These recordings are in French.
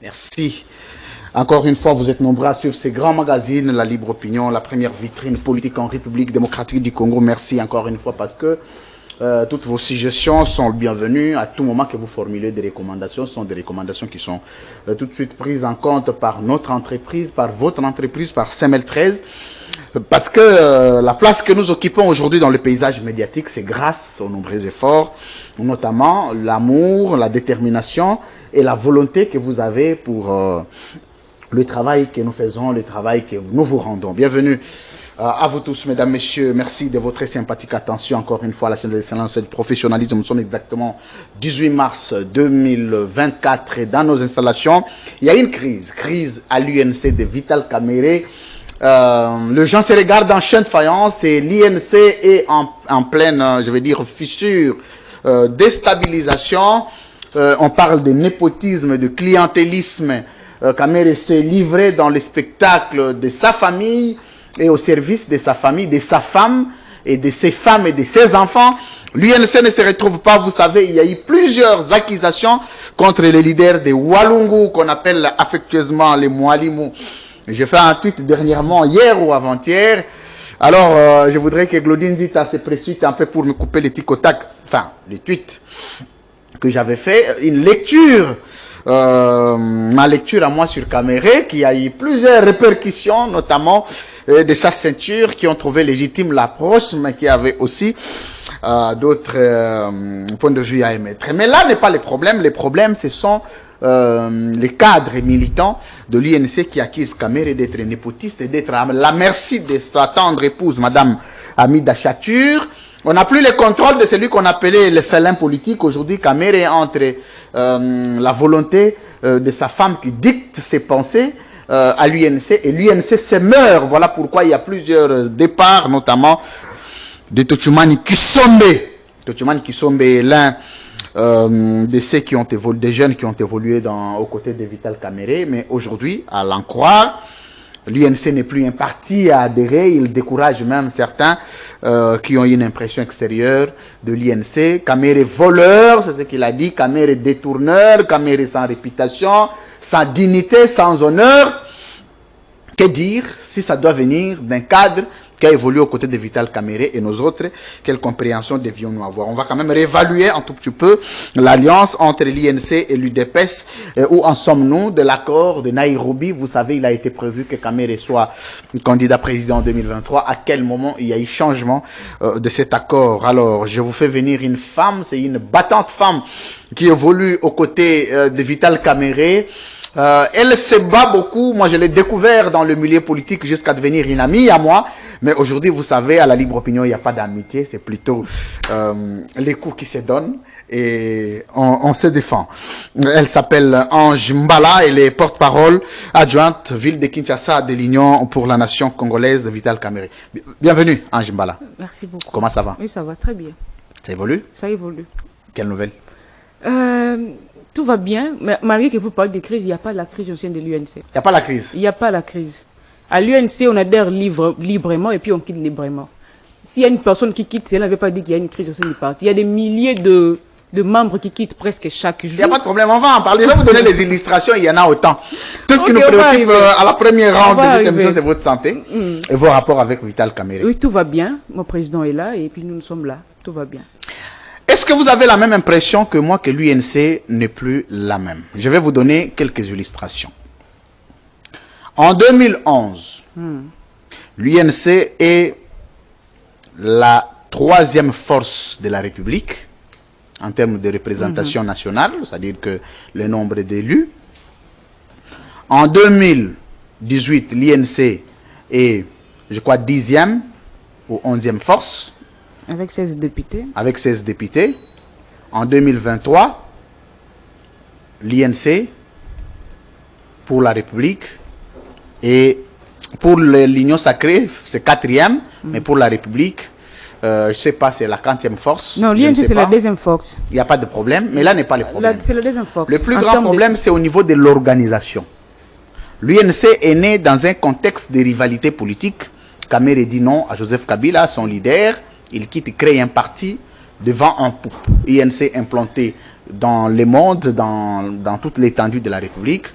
Merci. Encore une fois, vous êtes nombreux à suivre ces grands magazines, La Libre Opinion, la première vitrine politique en République démocratique du Congo. Merci encore une fois parce que toutes vos suggestions sont bienvenues. À tout moment que vous formulez des recommandations, ce sont des recommandations qui sont tout de suite prises en compte par notre entreprise, par votre entreprise, par CML 13. Parce que la place que nous occupons aujourd'hui dans le paysage médiatique, c'est grâce aux nombreux efforts, notamment l'amour, la détermination et la volonté que vous avez pour le travail que nous faisons, le travail que nous vous rendons. Bienvenue à vous tous, mesdames, messieurs. Merci de votre sympathique attention encore une fois à la chaîne de l'excellence et du professionnalisme. Nous sommes exactement 18 mars 2024 et dans nos installations, il y a une crise à l'UNC de Vital Kamerhe. Le gens se regardent en chaîne de faïence et l'INC est en pleine, je vais dire, fissure, déstabilisation. On parle de népotisme, de clientélisme. Kamerhe s'est livré dans le spectacle de sa famille et au service de sa famille, de sa femme et de ses femmes et de ses enfants. L'UNC ne se retrouve pas, vous savez, il y a eu plusieurs accusations contre les leaders de Walungu, qu'on appelle affectueusement les Mwalimu. J'ai fait un tweet dernièrement, hier ou avant-hier. Alors, je voudrais que Glodine Zita se précipite un peu pour me couper les tic au tac. Enfin, les tweets que j'avais fait. Une lecture, ma lecture à moi sur Kamerhe, qui a eu plusieurs répercussions, notamment de sa ceinture, qui ont trouvé légitime l'approche, mais qui avait aussi d'autres points de vue à émettre. Mais là n'est pas le problème. Les problèmes, ce sont les cadres et militants de l'INC qui accusent Kamerhe d'être népotiste et d'être à la merci de sa tendre épouse, Madame Amida Chatur. On n'a plus le contrôle de celui qu'on appelait le félin politique. Aujourd'hui, Kamerhe est entre la volonté de sa femme qui dicte ses pensées à l'UNC et l'UNC se meurt. Voilà pourquoi il y a plusieurs départs, notamment de Tochumani Kisombe. Tochumani Kisombe est l'un de ceux qui ont évolué, des jeunes qui ont évolué aux côtés de Vital Kamerhe, mais aujourd'hui, à l'en croire, l'UNC n'est plus un parti à adhérer, il décourage même certains qui ont une impression extérieure de l'UNC. Kamerhe voleur, c'est ce qu'il a dit, Kamerhe détourneur, Kamerhe sans réputation, sans dignité, sans honneur. Que dire si ça doit venir d'un cadre qui a évolué aux côtés de Vital Kamerhe et nos autres, quelle compréhension devions-nous avoir? On va quand même réévaluer un tout petit peu l'alliance entre l'INC et l'UDPS. Où en sommes-nous de l'accord de Nairobi? Vous savez, il a été prévu que Kamerhe soit candidat président en 2023. À quel moment il y a eu changement de cet accord? Alors, je vous fais venir une femme, c'est une battante femme qui évolue aux côtés de Vital Kamerhe. Elle se bat beaucoup. Moi, je l'ai découvert dans le milieu politique jusqu'à devenir une amie à moi. Mais aujourd'hui, vous savez, à la Libre Opinion, il n'y a pas d'amitié. C'est plutôt les coups qui se donnent et on se défend. Elle s'appelle Ange Mbala. Elle est porte-parole adjointe ville de Kinshasa de l'Union pour la nation congolaise de Vital Kamerhe. Bienvenue, Ange Mbala. Merci beaucoup. Comment ça va? Oui, ça va très bien. Ça évolue? Ça évolue. Quelle nouvelle? Tout va bien, mais malgré que vous parlez de crise, il n'y a pas la crise au sein de l'UNC. Il n'y a pas la crise? Il n'y a pas la crise. À l'UNC, on adhère librement et puis on quitte librement. S'il y a une personne qui quitte, cela ne veut pas dire qu'il y a une crise au sein du parti. Il y a des milliers de membres qui quittent presque chaque jour. Il n'y a pas de problème, on va en parler. Je vais vous donner des illustrations, il y en a autant. Tout ce qui nous préoccupe à la première ronde de cette émission, c'est votre santé et vos rapports avec Vital Kamerhe. Oui, tout va bien. Mon président est là et puis nous sommes là. Tout va bien. Est-ce que vous avez la même impression que moi que l'UNC n'est plus la même? Je vais vous donner quelques illustrations. En 2011, l'UNC est la troisième force de la République en termes de représentation nationale, c'est-à-dire que le nombre d'élus. En 2018, l'INC est, je crois, 10e ou 11e force. Avec 16 députés. Avec 16 députés. En 2023, l'INC, pour la République, et pour l'Union sacrée, c'est 4e, mais pour la République, je ne sais pas, c'est la 40e force. Non, l'INC, c'est la deuxième force. Il n'y a pas de problème, mais là n'est pas le problème. C'est la deuxième force. Le plus grand problème, c'est au niveau de l'organisation. L'UNC est né dans un contexte de rivalité politique. Kamerhe dit non à Joseph Kabila, son leader. Il quitte, crée un parti devant un poupe. INC implanté dans le monde, dans toute l'étendue de la République.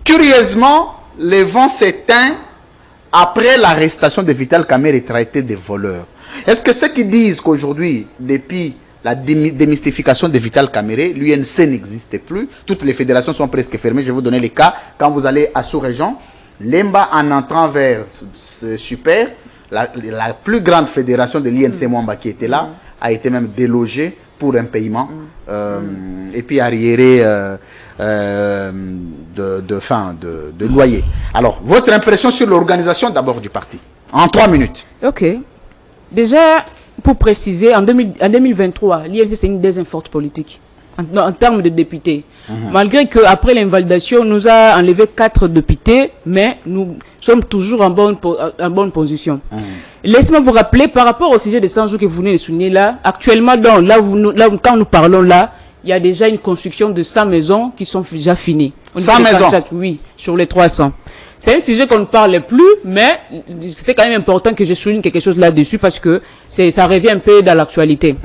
Curieusement, le vent s'éteint après l'arrestation de Vital Kamerhe traité de voleur. Est-ce que ceux qui disent qu'aujourd'hui, depuis la démystification de Vital Kamerhe, l'UNC n'existe plus, toutes les fédérations sont presque fermées. Je vais vous donner les cas. Quand vous allez à Sous-Région, Lemba, en entrant vers ce Super, la plus grande fédération de l'INC Mwamba qui était là, a été même délogée pour un paiement et puis arriéré de loyer. Alors, votre impression sur l'organisation d'abord du parti, en 3 minutes. Ok. Déjà, pour préciser, en 2023, l'INC c'est une deuxième force politique en termes de députés. Malgré qu'après l'invalidation, nous a enlevé 4 députés, mais nous sommes toujours en bonne position. Laissez-moi vous rappeler, par rapport au sujet des 100 jours que vous venez de souligner là, actuellement, quand nous parlons là, il y a déjà une construction de 100 maisons qui sont déjà finies. 100 maisons? Oui, sur les 300. C'est un sujet qu'on ne parle plus, mais c'était quand même important que je souligne quelque chose là-dessus parce que ça revient un peu dans l'actualité.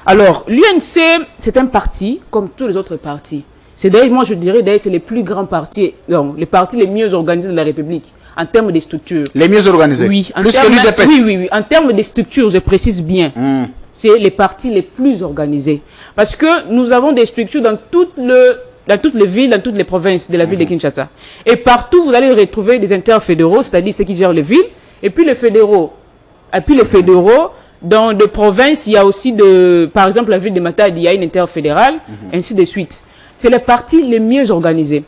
Alors, l'UNC, c'est un parti comme tous les autres partis. C'est d'ailleurs, moi je dirais, d'ailleurs, c'est les plus grands partis, non, les partis les mieux organisés de la République, en termes de structures. Les mieux organisés? Oui. Plus que l'UDPS? Oui. En termes de structures, je précise bien. C'est les partis les plus organisés. Parce que nous avons des structures dans toutes les villes, dans toutes les provinces de la ville de Kinshasa. Et partout, vous allez retrouver des interfédéraux, c'est-à-dire ceux qui gèrent les villes, et puis les fédéraux. Et puis les fédéraux, dans des provinces, il y a aussi, par exemple, la ville de Matadi, il y a une interfédérale, ainsi de suite. C'est les partis les mieux organisés.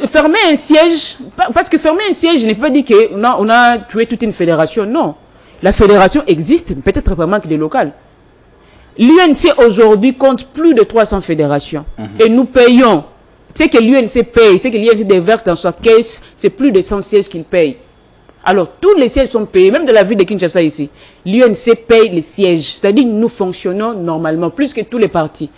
Fermer un siège, parce que fermer un siège, je n'ai pas dit qu'on a tué toute une fédération, non. La fédération existe, peut-être pas manque de local. L'UNC aujourd'hui compte plus de 300 fédérations. Et nous payons. Ce que l'UNC paye, ce que l'UNC déverse dans sa caisse, c'est plus de 100 sièges qu'il paye. Alors, tous les sièges sont payés, même de la ville de Kinshasa ici. L'UNC paye les sièges. C'est-à-dire que nous fonctionnons normalement, plus que tous les partis.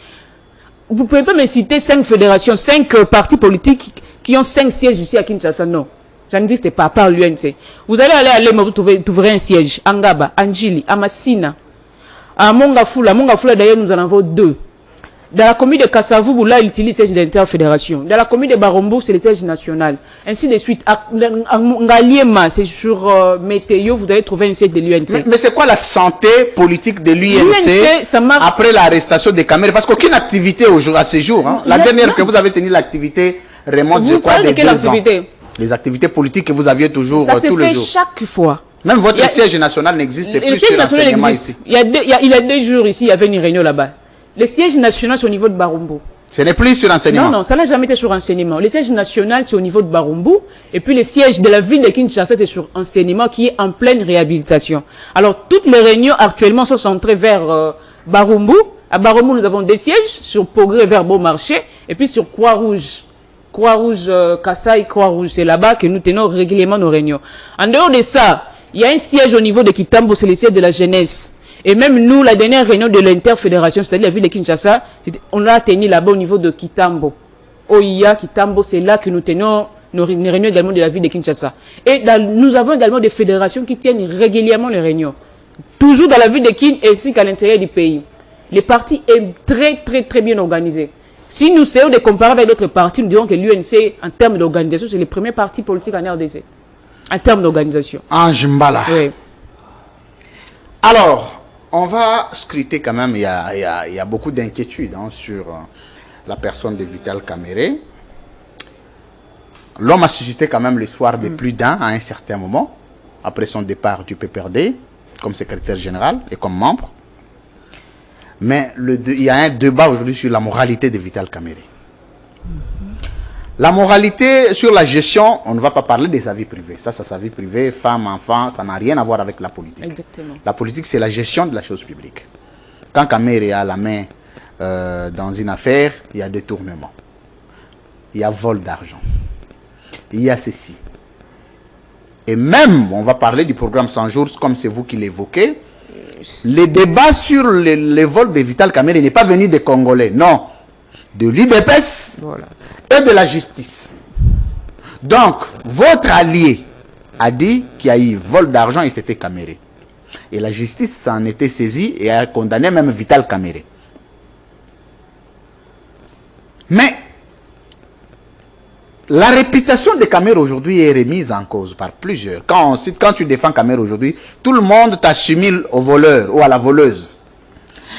Vous ne pouvez pas me citer 5 fédérations, 5 partis politiques qui ont 5 sièges ici à Kinshasa, non. Ça n'existe pas, à part l'UNC. Vous allez aller à Lema, vous trouverez un siège. À Ngaba, à Njili, à Massina, à Mongafula. Mongafula, d'ailleurs, nous en avons 2. Dans la commune de Kassavou, là, il utilise le siège d'interfédération. Dans la commune de Barombo, c'est le siège national. Ainsi de suite. À Ngaliema, c'est sur Météo, vous allez trouver un siège de l'UNC. Mais c'est quoi la santé politique de l'UNC après l'arrestation des Kamerhe? Parce qu'aucune activité à ce jour. Hein. La dernière que vous avez tenue, l'activité remonte, je crois, de 2 ans. Les activités politiques que vous aviez toujours tous les jours. Ça se fait chaque fois. Même votre siège national n'existe plus sur l'enseignement ici. Il y a 2 jours ici, il y avait une réunion là-bas. Le siège national, c'est au niveau de Barumbu. Ce n'est plus sur enseignement. Non, ça n'a jamais été sur enseignement. Le siège national, c'est au niveau de Barumbu. Et puis le siège de la ville de Kinshasa, c'est sur enseignement qui est en pleine réhabilitation. Alors, toutes les réunions actuellement sont centrées vers Barumbu. À Barumbu, nous avons 2 sièges, sur Progrès vers Beaumarchais, et puis sur Croix-Rouge. Croix-Rouge, Kassai, Croix-Rouge, c'est là-bas que nous tenons régulièrement nos réunions. En dehors de ça, il y a un siège au niveau de Kitambo, c'est le siège de la jeunesse. Et même nous, la dernière réunion de l'interfédération, c'est-à-dire la ville de Kinshasa, on l'a tenu là-bas au niveau de Kitambo. Oia, Kitambo, c'est là que nous tenons nos réunions également de la ville de Kinshasa. Et nous avons également des fédérations qui tiennent régulièrement les réunions. Toujours dans la ville de Kin ainsi qu'à l'intérieur du pays. Les partis est très bien organisé. Si nous essayons de comparer avec d'autres partis, nous dirons que l'UNC, en termes d'organisation, c'est le premier parti politique en RDC. En termes d'organisation. En Jimbala. Oui. Alors, on va scruter quand même, il y a beaucoup d'inquiétudes sur la personne de Vital Kamerhe. L'homme a suscité quand même l'espoir de plus d'un à un certain moment, après son départ du PPRD, comme secrétaire général et comme membre. Mais il y a un débat aujourd'hui sur la moralité de Vital Kamerhe. La moralité sur la gestion, on ne va pas parler de sa vie privée. Ça, c'est sa vie privée, femme, enfant, ça n'a rien à voir avec la politique. Exactement. La politique, c'est la gestion de la chose publique. Quand Kamerhe a la main dans une affaire, il y a détournement. Il y a vol d'argent. Il y a ceci. Et même, on va parler du programme 100 jours, comme c'est vous qui l'évoquez, les débats sur les vols de Vital Kamerhe n'est pas venu des Congolais, non. De l'UDPS et de la justice. Donc, votre allié a dit qu'il y a eu vol d'argent et c'était Kamerhe. Et la justice s'en était saisie et a condamné même Vital Kamerhe. Mais, La réputation de Kamer aujourd'hui est remise en cause par plusieurs. Quand tu défends Kamer aujourd'hui, tout le monde t'assimile au voleur ou à la voleuse.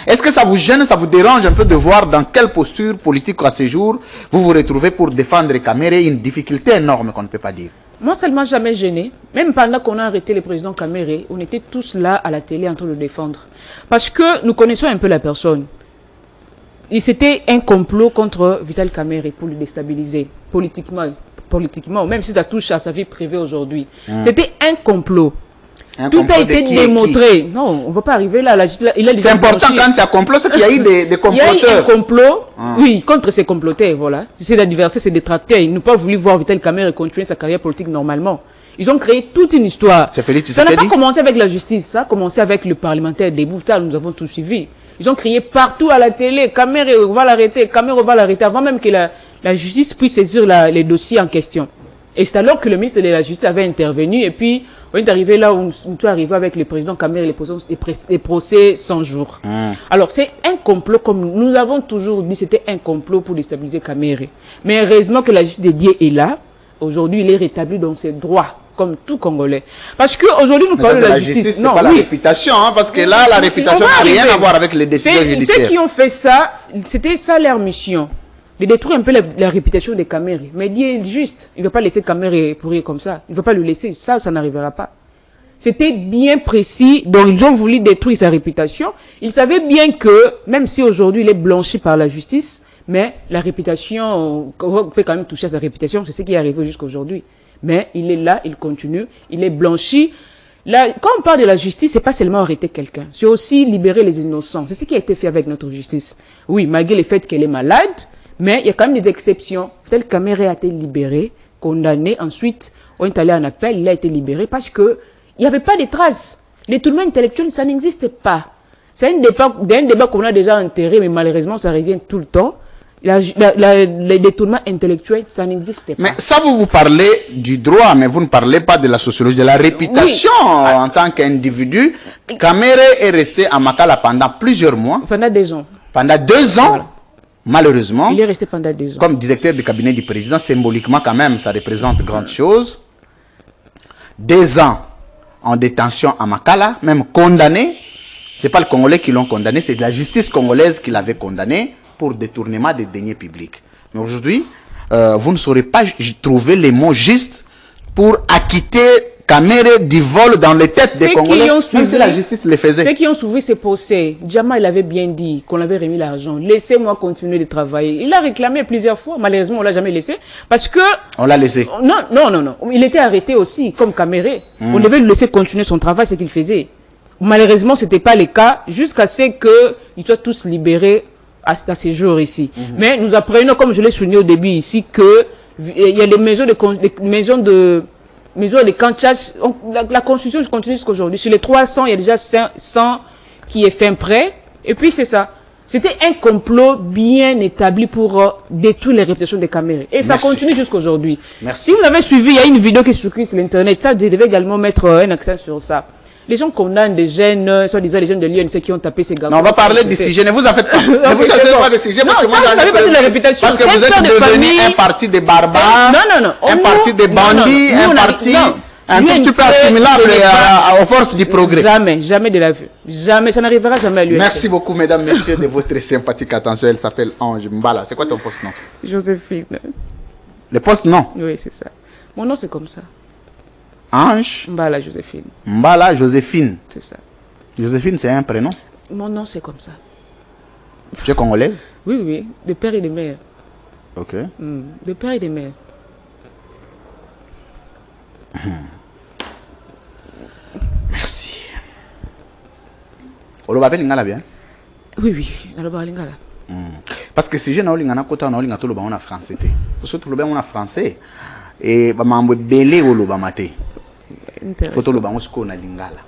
Est-ce que ça vous gêne, ça vous dérange un peu de voir dans quelle posture politique à ce jour vous vous retrouvez pour défendre Kamer et une difficulté énorme qu'on ne peut pas dire? Moi, ça ne m'a jamais gêné. Même pendant qu'on a arrêté le président Kamere, on était tous là à la télé en train de le défendre. Parce que nous connaissons un peu la personne. C'était un complot contre Vital Kamerhe pour le déstabiliser politiquement, même si ça touche à sa vie privée aujourd'hui. C'était un complot. Tout a été démontré. Non, on ne va pas arriver là. C'est important quand il y a complot, c'est qu'il y a eu des comploteurs. Il y a eu un complot, oui, contre ces comploteurs, voilà. C'est d'adversaires, c'est détracteurs. Ils n'ont pas voulu voir Vital Kamerhe continuer sa carrière politique normalement. Ils ont créé toute une histoire. Ça n'a pas commencé avec la justice, ça a commencé avec le parlementaire des Boutards, nous avons tout suivi. Ils ont crié partout à la télé, Kamerhe va l'arrêter, Kamerhe va l'arrêter, avant même que la justice puisse saisir les dossiers en question. Et c'est alors que le ministre de la Justice avait intervenu, et puis on est arrivé là où on est arrivé avec le président Kamerhe, les procès 100 jours. Alors c'est un complot, comme nous avons toujours dit, c'était un complot pour déstabiliser Kamerhe. Mais heureusement que la justice dédiée est là. Aujourd'hui, il est rétabli dans ses droits, comme tout Congolais. Parce qu'aujourd'hui, nous parlons de la justice. C'est pas la réputation, hein, parce que là, la réputation n'a rien à voir avec les décisions judiciaires. Ceux qui ont fait ça, c'était ça leur mission. De détruire un peu la réputation de Kamerhe. Mais Dieu est juste. Il ne va pas laisser Kamerhe pourrir comme ça. Il ne va pas le laisser. Ça n'arrivera pas. C'était bien précis. Donc, ils ont voulu détruire sa réputation. Ils savaient bien que, même si aujourd'hui, il est blanchi par la justice, mais la réputation, on peut quand même toucher à sa réputation. C'est ce qui est arrivé jusqu'à aujourd'hui. Mais il est là, il continue, il est blanchi. Là, quand on parle de la justice, c'est pas seulement arrêter quelqu'un. C'est aussi libérer les innocents. C'est ce qui a été fait avec notre justice. Oui, malgré le fait qu'elle est malade, mais il y a quand même des exceptions. Tel Kamerhe a été libéré, condamné. Ensuite, on est allé en appel, il a été libéré parce que il n'y avait pas de traces. L'étoulement intellectuel, ça n'existe pas. C'est un débat qu'on a déjà enterré, mais malheureusement, ça revient tout le temps. Le détournement intellectuel, ça n'existe pas. Mais ça, vous parlez du droit, mais vous ne parlez pas de la sociologie, de la réputation en tant qu'individu. Kamerhe est resté à Makala pendant plusieurs mois. Pendant 2 ans. Pendant 2 ans. Voilà. Malheureusement, il est resté pendant 2 ans. Comme directeur du cabinet du président, symboliquement quand même, ça représente grande chose. 2 ans en détention à Makala, même condamné. C'est pas le Congolais qui l'ont condamné, c'est la justice congolaise qui l'avait condamné pour détournement des deniers publics. Mais aujourd'hui, vous ne saurez pas trouver les mots justes pour acquitter Kamerhe du vol dans les têtes des Congolais, même si la justice le faisait. Ceux qui ont suivi ces procès, Djama, il avait bien dit qu'on avait remis l'argent. Laissez-moi continuer de travailler. Il l'a réclamé plusieurs fois. Malheureusement, on l'a jamais laissé. Parce que... On l'a laissé. Non. Il était arrêté aussi, comme Kamerhe. On devait le laisser continuer son travail, ce qu'il faisait. Malheureusement, c'était pas le cas, jusqu'à ce qu'ils soient tous libérés à ces jours ici. Mais nous apprenons, comme je l'ai souligné au début ici, que il y a des maisons de camps de chasse. La construction continue jusqu'à aujourd'hui. Sur les 300, il y a déjà 100 qui est fin prêt. Et puis c'est ça. C'était un complot bien établi pour détruire les réputations de Kamerhe. Et ça continue jusqu'à aujourd'hui. Si vous avez suivi, il y a une vidéo qui circule sur l'internet. Ça, je devais également mettre un accent sur ça. Les gens condamnent des jeunes, soit-disant les jeunes de l'UNC qui ont tapé ces garçons. Non, on va parler de sujets. Ne vous en faites pas. Ne vous chassez pas de sujets. Parce que moi, ça fait partie de la réputation. Parce que vous êtes devenu un parti de barbares. Non. Un parti de bandits. Un parti un tout petit peu assimilable aux forces du progrès. Jamais de la vue. Jamais. Ça n'arrivera jamais à l'UNC. Merci beaucoup, mesdames, messieurs, de votre sympathique attention. Elle s'appelle Ange Mbala. C'est quoi ton poste nom? Joséphine. Le poste nom? Oui, c'est ça. Mon nom, c'est comme ça. Ange Mbala Joséphine. Mbala Joséphine. C'est ça. Joséphine, c'est un prénom? Mon nom, c'est comme ça. Tu es congolaise? Oui. De père et de mère. Ok. De père et de mère. Merci. On va lingala bien? Oui. On va lingala. Parce que si je n'ai pas kota on a tout le en français. Parce que tout le monde en français. Et bah mambo belé au loba maté. Photo loba on sko na lingala.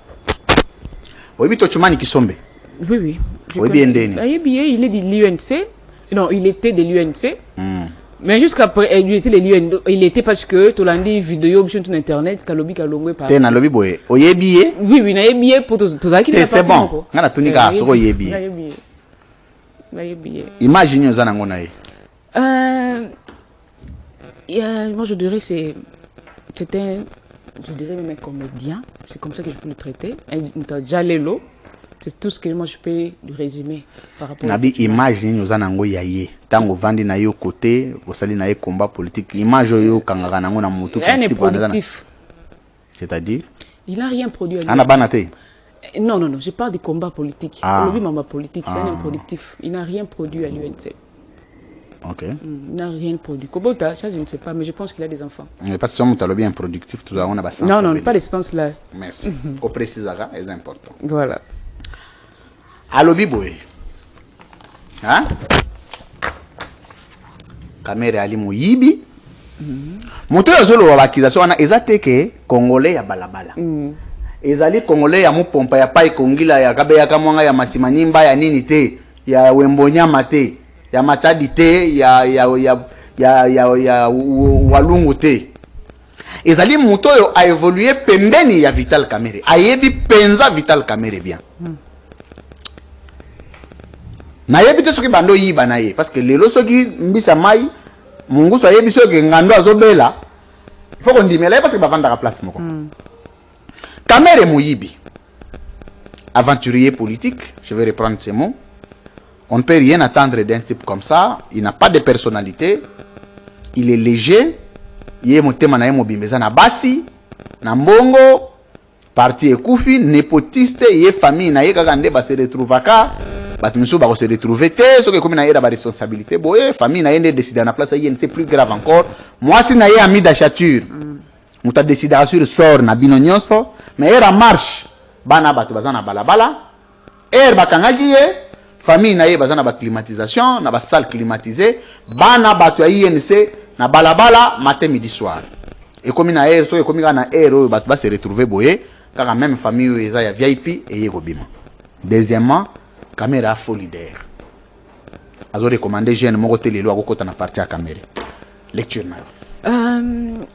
Oyebi to chumani kisombe. Oui. Oyebi ndeni. Il est de l'UNC. Non, il était de l'UNC. Mais jusqu'après, il était parce que tout l'année vidéo sur internet, kalobi kalongwe par. T'es na lobi boye. Oyebi? Oui, na yebi pour tout ça qui n'est pas. C'est bon. Ngana tunika so oyebi. Na yebi. Imagine ozana ngona ye. Moi, je dirais c'est un, je dirais même un comédien. C'est comme ça que je peux le traiter. Jalelo. C'est tout ce que moi je peux lui résumer par rapport à l'image nous anango yaye tango vandi na yo côté osali na combat politique l'image yo kangaka nango na mutu productif. C'est-à-dire il n'a rien produit à lui. Ana banate. Non, je parle du combat politique. Le mamba politique, c'est un improductif. Il n'a rien produit à l'UNC. Ok. Il n'a rien produit. Kobota, ça je ne sais pas, mais je pense qu'il a des enfants. Mais parce que tu as le bien productif, tout ça, on a pas sens. Non, pas les sens là. Merci. Au précisera, c'est important. Voilà. Alobi boy. Hein? Kamere ali muyibi. Moto ya zolo wa bakization wana ezate ke Congolais ya balabala. Ezali Congolais ya mupompa ya pai kongila ya kabe ya kamwanga ya masimanimba ya nini te ya wembonyama te ya matadi te ya walungu te. Ezali moto yo a évolué pembeni ya Vital Kamerhe. Ayebi penza Vital Kamerhe bien. Na yebi te soki bando yiba na ye parce que lelo soki mbisa mai mungu so yebi soki ngando azobela il faut qu'on dimela parce que bavanda la place moko. Kamerhe muyibi aventurier politique, je vais reprendre ces mots. On ne peut rien attendre d'un type comme ça, il n'a pas de personnalité, il est léger, il est motema na ye mobimbeza na basi na mbongo parti ekufi népotiste ye famille na ye kaka nde ba se retrouvaka bat monsieur ba se retrouver te so que comme na ye ba responsabilité boye famille na ye nde décider na place ye c'est plus grave encore moi si na ye ami d'achature muta décider sur sort na bino nyonso mais era marche bana bato bazana balabala bakangaki ye famille na ye bazana ba climatisation na ba salle climatisée bana bato ya INC na balabala matin midi soir et comme na ye so que comme na héros bato ba se retrouver boye car même famille eza ya VIP et yekobima. Deuxièmement, Kamerhe a faux leader. Azo recommander jeune moko te lelo akokota na parti à Kamerhe. Lecture na.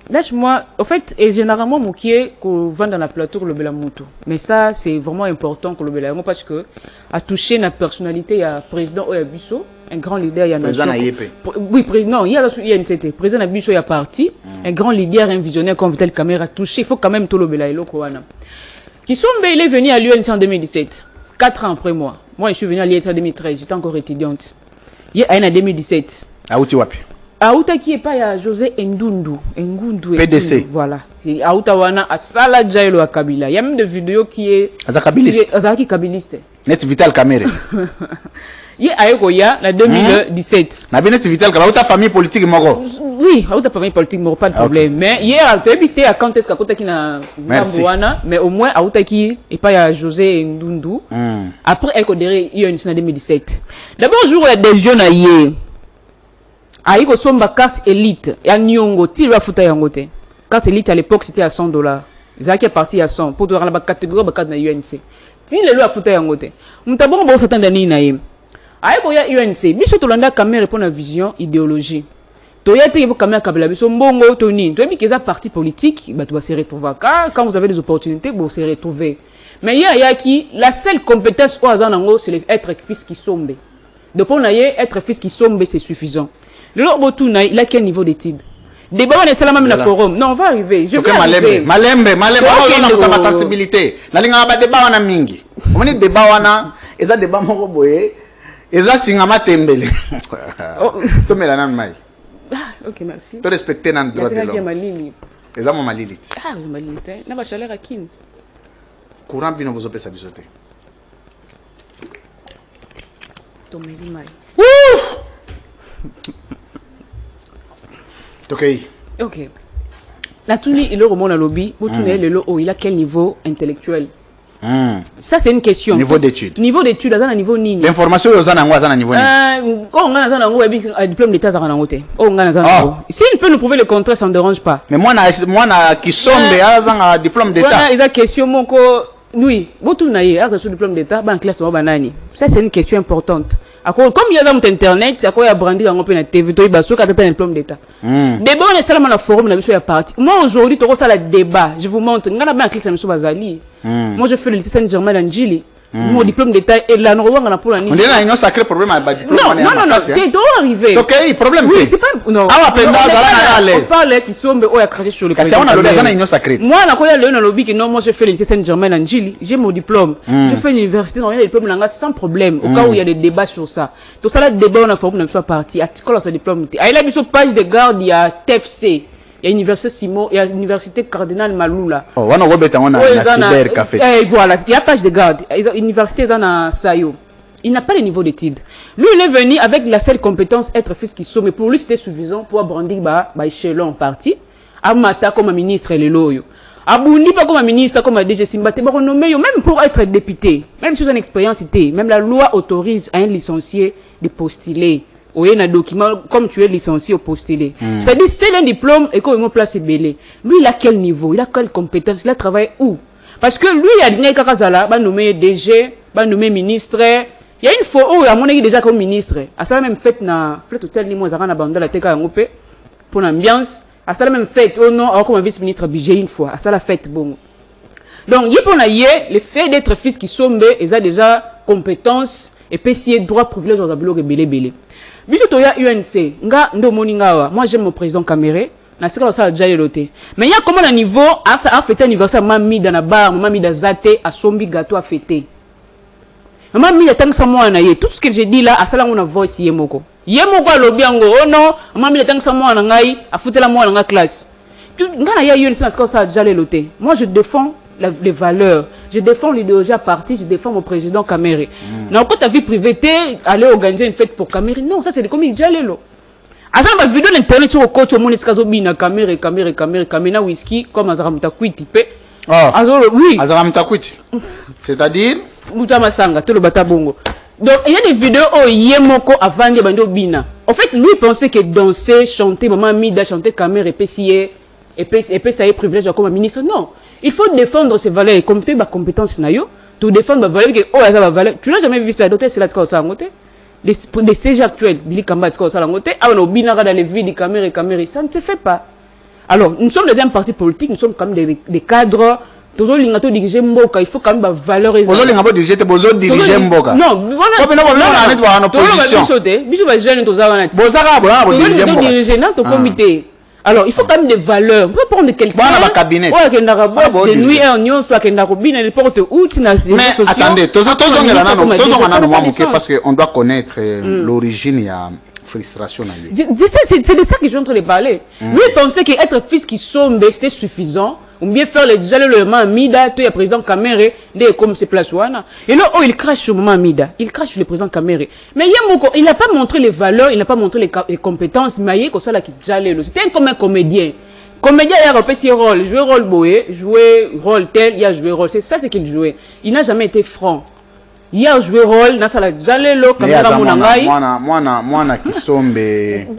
Lâche-moi, en fait, et généralement mokié qu'on vend dans la plateau le belamutu. Mais ça c'est vraiment important que le belamutu parce que a touché la personnalité ya président Oyabiso, un grand leader ya nation. Oui, président, il y a la INCT, président Abiso ya parti, un grand leader, un visionnaire comme Vital Kamerhe a touché, il faut quand même tout le belailo koana. Kisombe il est venu à l'UNC en 2017, 4 ans après moi. Moi je suis venu à l'UNC en 2013, j'étais encore étudiante. Il y a en 2017. Aouti wapi? Aouta qui est pas ya José Ngundu PDC. Voilà. C'est Aouta wana asala jailo a Kabila. Il y a même des vidéos qui est Azakabiliste. Azaki kabiliste. Net Vital Kamerhe. Il a ya na 2017. Na bien Vital Kamerhe Aouta famille politique moko. Oui, Aouta famille politique moko pas de problème. Mais hier a habité à quand est-ce qu'Aouta qui na wana mais au moins Aouta qui est pas ya José Ngundu. Après elle kodere il y a une 2017. D'abord jour des jeunes hier. Aïko somba carte élite ya nyongo ti la futa yango te. Carte élite à l'époque c'était à $100. Zaki est parti à 100 pour te rendre la catégorie ba carte na UNC. Ti le la futa yango te. Mutabongo bo satanda ni na yim. Aïko ya UNC biso to landa Kamerhe répond à vision idéologie. To ya te Kamerhe kabela biso mbongo to ni. To bi keza parti politique ba to va se retrouver quand vous avez des opportunités vous se retrouver. Mais il y a qui la seule compétence au azanango c'est être fils qui sombe. De pour naie être fils qui sombe c'est suffisant. Le Lorbotouna, il a quel niveau d'études? Débat, on est seulement dans le forum. Non, on va arriver. Je vais arriver. Malembe. On a sa sensibilité. La ligne a débat on a mingi. On est débat on a. Et ça débat moko boye. Et ça singama tembele. To me la nan mai. Ok, merci. To respecter nan droit de l'homme. Et ça mon malili. Ah, vous malili. Na ba chaleur à kin. Courant bino bozo pesa bisote. To me mai. Ok. La Tuni, il est au monde à lobby. Il a quel niveau intellectuel? Ça, c'est une question. Niveau d'études. Niveau d'études, à un niveau ni. L'information, il y a un niveau ni. On a un diplôme d'état à un côté. S'il peut nous prouver le contraire, ça ne dérange pas. Mais moi, qui sommes un diplôme d'état. Il y a une question, mon co. Oui, vous avez un diplôme d'état, en classe, ça, c'est une question importante. Comme il y a dans internet, c'est quoi il y a brandi dans la TV, il y a un diplôme d'état. Débat, on est seulement dans le forum, on est parti. Moi, aujourd'hui, tu as le débat. Je vous montre. Moi, je fais le lycée Saint-Germain d'Angili. mon diplôme d'état et la Norvège pour la on dirait qu'il y a un sacré problème avec le diplôme. Non, t'es arrivé. Ok, problème. Oui, c'est pas. Non. Ah, on parle qui sont on a craché sur le président. On a l'occasion d'une sacrée. Moi, on a lobby que non, moi je fais l'université Saint-Germain en Gilles, j'ai mon diplôme. Je fais l'université, on a le diplôme là sans problème. Au cas où il y a des débats sur ça. Tout ça là débat on a formé une fois partie. Article sur diplôme. Ah, il a mis sur page de garde, il y a TFC. Il y a l'université Simon, il y a l'université Cardinal Maloula. Oh, on a café. Voilà, il y a page de garde. L'université Zana Sayo. Il n'a pas le niveau d'études. Lui, il est venu avec la seule compétence être fils qui sont, mais pour lui, c'était suffisant pour brandir échelon en parti. Amata comme ministre et le loyo. Abundi pas comme ministre, comme DG Simbate, renommé même pour être député. Même si vous avez une expérience, même la loi autorise à un licencié de postuler. Ou un document comme tu es licencié au postulé. C'est-à-dire, c'est un diplôme et comme il place belé. Lui, il a quel niveau? Il a quelle compétence? Il a travaillé où? Parce que lui, il a dit qu'il va nommer DG, va nommer ministre. Il y a une fois où il a monnaie déjà comme ministre. À ça même fait na fête hôtel ni moi à bande la teka ngopé pour l'ambiance. À ça même fait oh non comme vice-ministre budget une fois. À ça la fête bon. Donc il pour na le fait d'être fils qui sombe, il a déjà compétence et PCA droit privilège aux ablo belé. Biso ya UNC nga ndo moningawa. Moi j'aime mon président Caméré. Na sika ça déjà loté. Mais il y a comment le niveau à ça a fêté anniversaire mami dans la bar, mami da zate a sombi gâteau à fêter. Mami ya tang samoa na ye tout ce que j'ai dit là à ça là on a voice yemoko. Yemoko a lobby ngo oh non, mami ya tang samoa na ngai a foutela moi na classe. Nga na ya UNC na sika ça déjà loté. Moi je défends les valeurs. Je défends l'idéologie à parti, je défends mon président Caméré. Non, quand ta vie privée, aller organiser une fête pour Caméré, non, ça c'est comme il déjà là. Avant ma vidéo d'internet sur le coach au monde est Caméré whisky comme Azaramta Kwiti pe. Ah. Oui. Azaramta Kwiti. C'est-à-dire Moutama Sanga, tout le batabongo. Donc il y a des vidéos où Yemoko avant de bando bina. En fait, lui pensait que danser, chanter, maman Mida chanter Caméré pessier et puis ça est privilège comme ministre. Non. Il faut défendre ses valeurs, comme tu as compétence nayo, tu défends ma valeur que oh ça va valeur. Tu n'as jamais vu ça d'autres c'est là ce qu'on ça ngoté. Les sièges actuels, Billy Kamba ce qu'on ça ngoté. Ah on binara dans les vies de Caméré, ça ne se fait pas. Alors, nous sommes des partis politiques, nous sommes comme des cadres. Toujours l'ingato diriger Mboka, il faut quand même valoriser. Bozo l'ingato diriger Mboka. Non, voilà. Non, opposition. Bisou va jeune toza wana. Bozara diriger dans ton comité. Alors, il faut quand même des valeurs. On peut prendre quelqu'un. Voilà, cabinet. Ouais, qui n'a pas de nuit et en soit qui n'a pas bien les portes où tu n'as pas. Mais attendez, parce qu'on doit connaître l'origine, il y a frustration. C'est de ça que je suis en train de parler. Lui, il pensait qu'être fils qui sombe, c'était suffisant. Ou bien faire le dialogue Mida, tu es président Caméré, dès comme c'est place ouana. Et là, oh, il crache sur Maman Mida. Il crache sur le président Caméré. Mais il n'a pas montré les valeurs, il n'a pas montré les compétences, mais il y a ça là qui dialogue. C'était comme un comédien. Comédien, il a repris rôle, jouer rôle boé, jouer rôle tel, il a joué rôle. C'est ça, c'est qu'il jouait. Il n'a jamais été franc. Il a joué rôle, dans la jalelo, caméra monangai. Moi, qui sombe.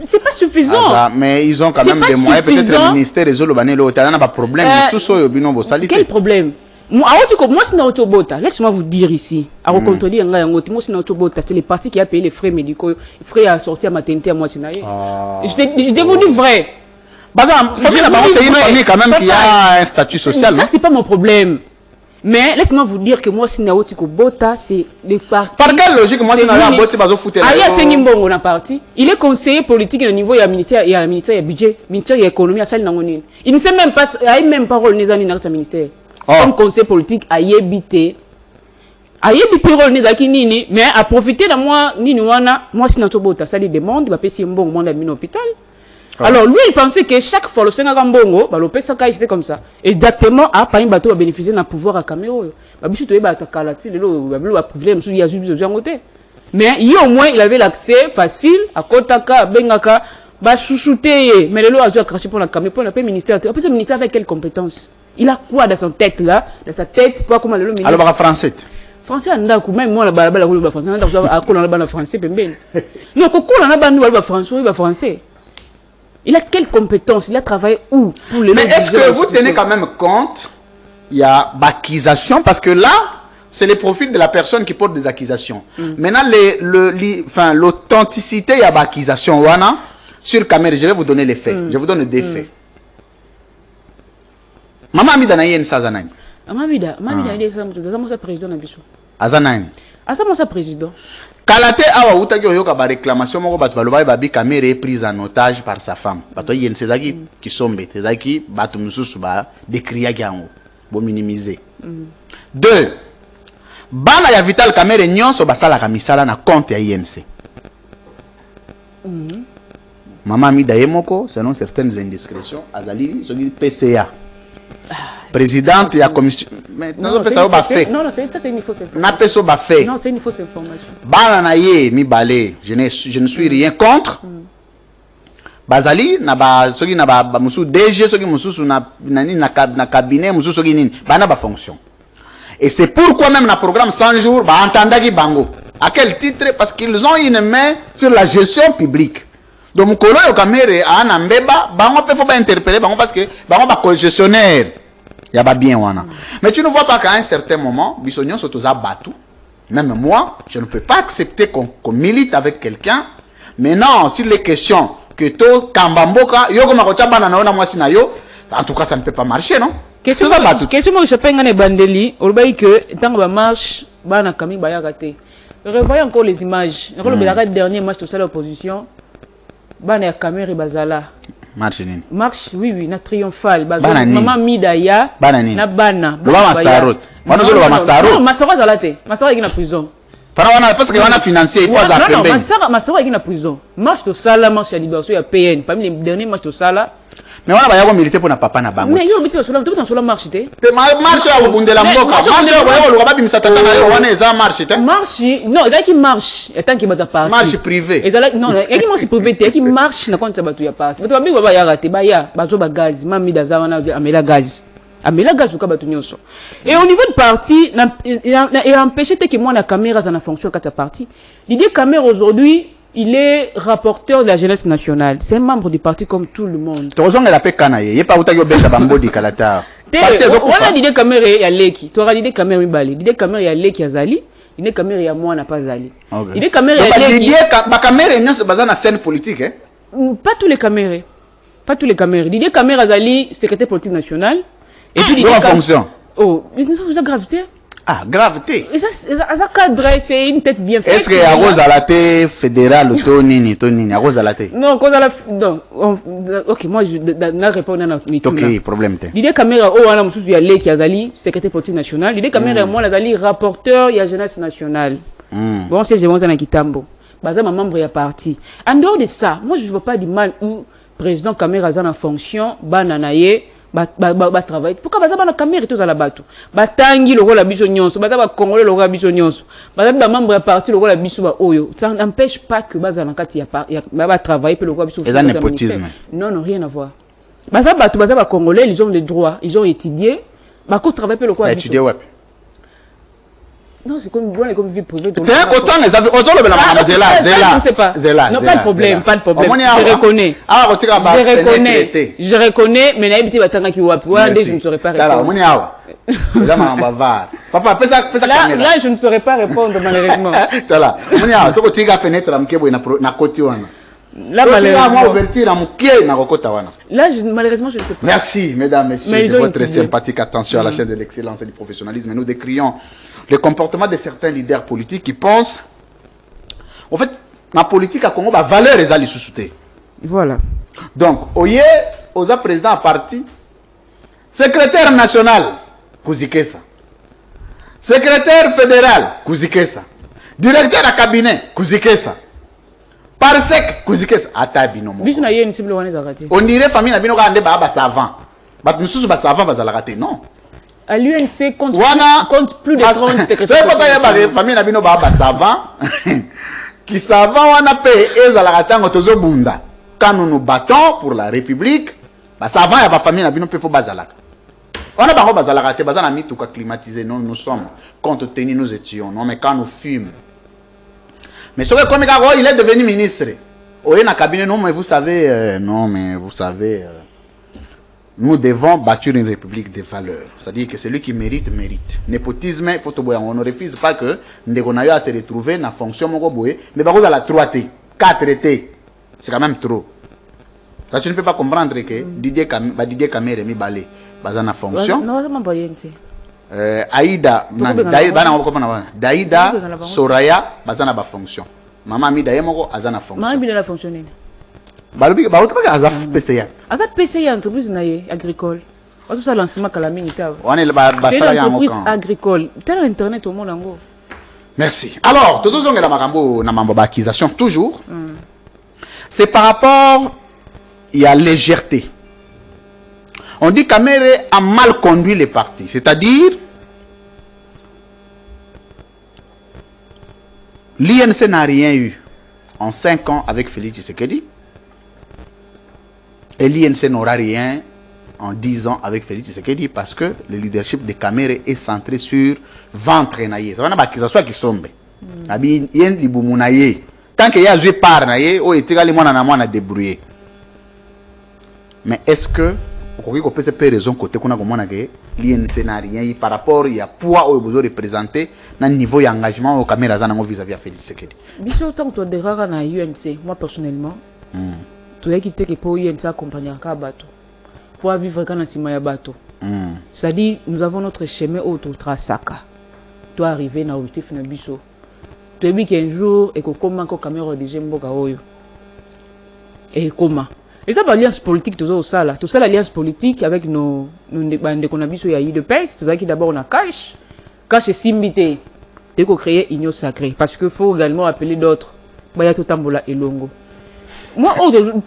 C'est pas suffisant. Mais ils ont quand même des moyens. Peut-être le ministère des Olobanelo, tu n'as pas de problème. Quel problème? Moi, si je bota, laisse-moi vous dire ici, à recontredire, moi, si je bota, c'est les partis qui a payé les frais médicaux, les frais à sortir à maternité à moi, c'est je vous dis vrai. C'est une famille quand même qui a un statut social. Ça, c'est pas mon problème. Mais laisse-moi vous dire que moi, si Naotiko Bota, c'est les partis. Par quelle logique, moi, si Naotiko Bota, c'est un parti. Il est conseiller politique au niveau, il y a ministère, il y a budget, ministère, il y a économie, il ne sait même pas, il a même pas rôle dans ce ministère. Comme conseiller politique, il y a habité. Il y a habité rôle nini, mais à profiter de moi, moi, si Naotiko Bota, ça lui demande, il va payer un bon monde à l'hôpital. Alors lui il pensait que chaque fois le Sénégal Mbongo, le PSK c'était comme ça. Exactement, à pas un bateau à bénéficier d'un pouvoir à Cameroun. Mais il au moins il avait l'accès facile à Kotaka, à Bengaka, bah chouchouter. Mais le lot a craché pour la Cameroun, pour le ministère. Après ce ministère avec quelles compétences? Il a quoi dans son tête là, dans sa tête, pas comme le ministre. Alors français. Français ndaku même moi la balabala la français ndaku à quoi la français pembeni. Non, ko la banu la français. Il a quelles compétences? Il a travaillé où? Mais est-ce que vous tenez quand même compte? Il y a accusation parce que là, c'est le profil de la personne qui porte des accusations. Maintenant, l'authenticité, il y a accusation. Sur caméra, je vais vous donner les faits. Je vous donne des faits. Maman Amida n'a pas de Sazanaï. Maman Amida, il est président de Bissou. Azanani. Asa mon président. Kalate awa utaki oyoka ba réclamation moko batu baloba babi Kamere est prise en otage par sa femme. Bato yen sezaki ki sombe, sezaki batu mususu ba décrier yango, bo minimiser. Deux. Bana ya Vital Kamere nyonso basala kamisala na compte ya INC. Maman Mida Yemoko, selon certaines indiscrétions, Azali, soki PCA. Présidente de la commission. Mais non, ça va fait. Non, ça c'est une fausse information. Na peso ba fait. Non, c'est une fausse information. Bana na ye mi balé, je ne suis rien contre. Bazali na ba soki na ba musu DG soki musu na nani na cabinet musu soki nini. Bana ba fonction. Et c'est pourquoi même dans le programme 100 jours, bah entendaki bango. À quel titre? Parce qu'ils ont une main sur la gestion publique. Donc Mukolo yo Kamere a un mbeba, bango peut faut pas interpeller bango parce que bango ba co-gestionnaire. Il y a pas bien wana. Mais tu ne vois pas qu'à un certain moment, bisognon sont tous abattus. Même moi, je ne peux pas accepter qu'on milite avec quelqu'un. Mais non, sur les questions que to kambamboka, yo ko makocha bana na moi sina yo, en tout cas ça ne peut pas marcher, non? Question moi je pense ngane bandeli, olbayi que tant ba marche, bana kami ba ya raté. Revoyons encore les images. Le dernier match de ça l'opposition, bana ya Kamere bazala. Marche nini? Marche, oui, na triomphal. Maman Midaya, na bana. Loba Masarot. Wana zo loba Masarot. Non, Masarot zalate. Masarot est en prison. Parce que wana financier, il faut zapper. Non, Masarot est en prison. Marche to sala, marche à libération ya PN. Parmi les derniers marches to sala. Mais wana ba yako militer pour na papa na bango. Mais yo biti sur la marche te. Te marche ya bundela mboka. Marche ya ba yako ba bimisa tata na yo wana eza marche te. Marche, non, il y a qui marche, et tant qu'il bata parti. Marche privée. Et ça non, il y a qui marche privée, il y a qui marche na compte ça batu ya parti. Batu ba bi ba ya raté, ba ya, ba zo ba gaz, mami da za wana amela gaz. Amela gaz uka batu nyonso. Et au niveau de parti, il a empêché que moi na caméra ça na fonction quand ça parti. L'idée caméra aujourd'hui il est rapporteur de la jeunesse nationale. C'est un membre du parti comme tout le monde. Tu as la pécanaye. Il n'y a pas où tu as bêta bambo di kalata. On a l'idée caméra et à l'éki. Tu auras l'idée caméra et bali. L'idée caméra et à l'éki à Zali. L'idée caméra et à moi n'a pas Zali. L'idée caméra et à l'éki. L'idée caméra et non c'est basé dans la scène politique. Pas tous les caméras. Pas tous les caméras. L'idée caméra Zali, secrétaire politique national. Et puis l'idée fonction. Oh, mais vous avez gravité. Ah, gravité. Ça cadre, c'est une tête bien faite. Est-ce qu'il y a Rose à la tête fédérale ou Tonini, Rose à la tête? Non, quand à la non, ok, moi je na répondre à OK, problème té. L'idée caméra oh ana mususu ya Leki Azali, secrétaire politique national. L'idée caméra moi Azali rapporteur ya jeunesse nationale. Bon, c'est je na Kitambo. Baza ma membre ya parti. En dehors de ça, moi je ne veux pas du mal où président caméra en fonction, bananaye travail. Pourquoi baza bana caméra tous à la bateau? Batangi le rôle la biso nyonso, baza ba congolais le rôle la biso nyonso. Baza ba membre ya parti le rôle la biso ba oyo. Ça n'empêche pas que baza na kati ya ba travailler pour le rôle biso. C'est un népotisme. Non, non, rien à voir. Baza ba congolais, ils ont les droits, ils ont étudié. Ba ko travailler pour le rôle. Étudier ouais. Non, c'est comme vie privée. C'est un coton, les avis. On le je ne sais pas. Non, pas de problème, pas de problème. Je reconnais. Je reconnais, mais n'habitez pas tant qu'il y a je ne saurais pas répondre. Là, je ne saurais pas répondre, malheureusement. Là, malheureusement, je ne sais pas. Merci, mesdames, messieurs, de votre sympathique attention à la chaîne de l'excellence et du professionnalisme. Nous décrions le comportement de certains leaders politiques qui pensent, en fait, la politique à Congo, la valeur est à l'issouté. Voilà. Donc, oye, osa président parti, secrétaire national, Kouzikesa. Secrétaire fédéral, Kouzikesa. Directeur à cabinet, Kouzikesa. Parsec, Kouzikesa. Atabino. On dirait famille n'a pas de baba savant. Mais nous sommes savants, nous allons rater. Non. À l'UNC compte plus de 30 secrétaires. C'est pourquoi il y a des familles qui sont savants. Qui savent, on a payé et bunda. Quand nous nous battons pour la République, savants, il y a des familles qui sont bazalaka. On a pas bazalaka, c'est bazalaka mis tout climatisé. Nous sommes compte tenu, nous étions. Non, mais quand nous fumons. Mais c'est comme il est devenu ministre. Oui, dans le cabinet, non, mais vous savez, nous devons bâtir une république de valeurs. C'est-à-dire que celui qui mérite, mérite. Népotisme, il faut te on ne refuse pas que nous ayons se retrouver dans la fonction, mais par contre, la 3T, 4T, c'est quand même trop. Parce que tu ne peux pas comprendre que Didier Kamere mi balé, dans la fonction. Non, non, Aïda, Daïda, Soraya, bazana ba fonction. Maman mi daye moko azana fonction. Maman bi na fonctionner. Balobi ba otra ka azaf PCA. Azaf PCA entreprise na ye agricole. Oso ça lancement kala mingi ta. On est ba c'est une entreprise agricole. Tel internet au monde ngo. Merci. Alors, tous ceux qui ont mambo na mambo accusation toujours. C'est par rapport il y a légèreté. On dit qu'Amere a mal conduit les partis, c'est-à-dire l'INC n'a rien eu en 5 ans avec Félix Tshisekedi et l'INC n'aura rien en 10 ans avec Félix Tshisekedi parce que le leadership de Kamere est centré sur ventre naïe. Ça va pas que ça soit qui sombre. Abi yen libumu naïe. Tant qu'il y a joué par naïe, oh était galé mona na mona débrouiller. Mais est-ce que on peut se faire raison côté qu'on a comme on a que l'INC n'a rien eu par rapport il y a poids au besoin représenter dans niveau d'engagement au caméra zanango vis-à-vis à Félix Tshisekedi. Biso tant que tu as rare na UNC, moi personnellement, tu as quitté que pour UNC accompagner un bateau. Pour vivre quand on sima ya bateau. C'est-à-dire nous avons notre chemin autour trasaka. Tu arriver na objectif na biso. Tu as dit qu'un jour et que comment ko caméra déjà mboka oyo. Et comment? Et ça, l'alliance politique, tout ça, là. Tout ça, l'alliance politique avec nos bandes qu'on a vu sur Yahi de Pes, tout ça qui d'abord on a cash. Cash et simbité. Dès qu'on crée union sacrée. Parce qu'il faut également appeler d'autres. Baya tout tambola et longo. Moi,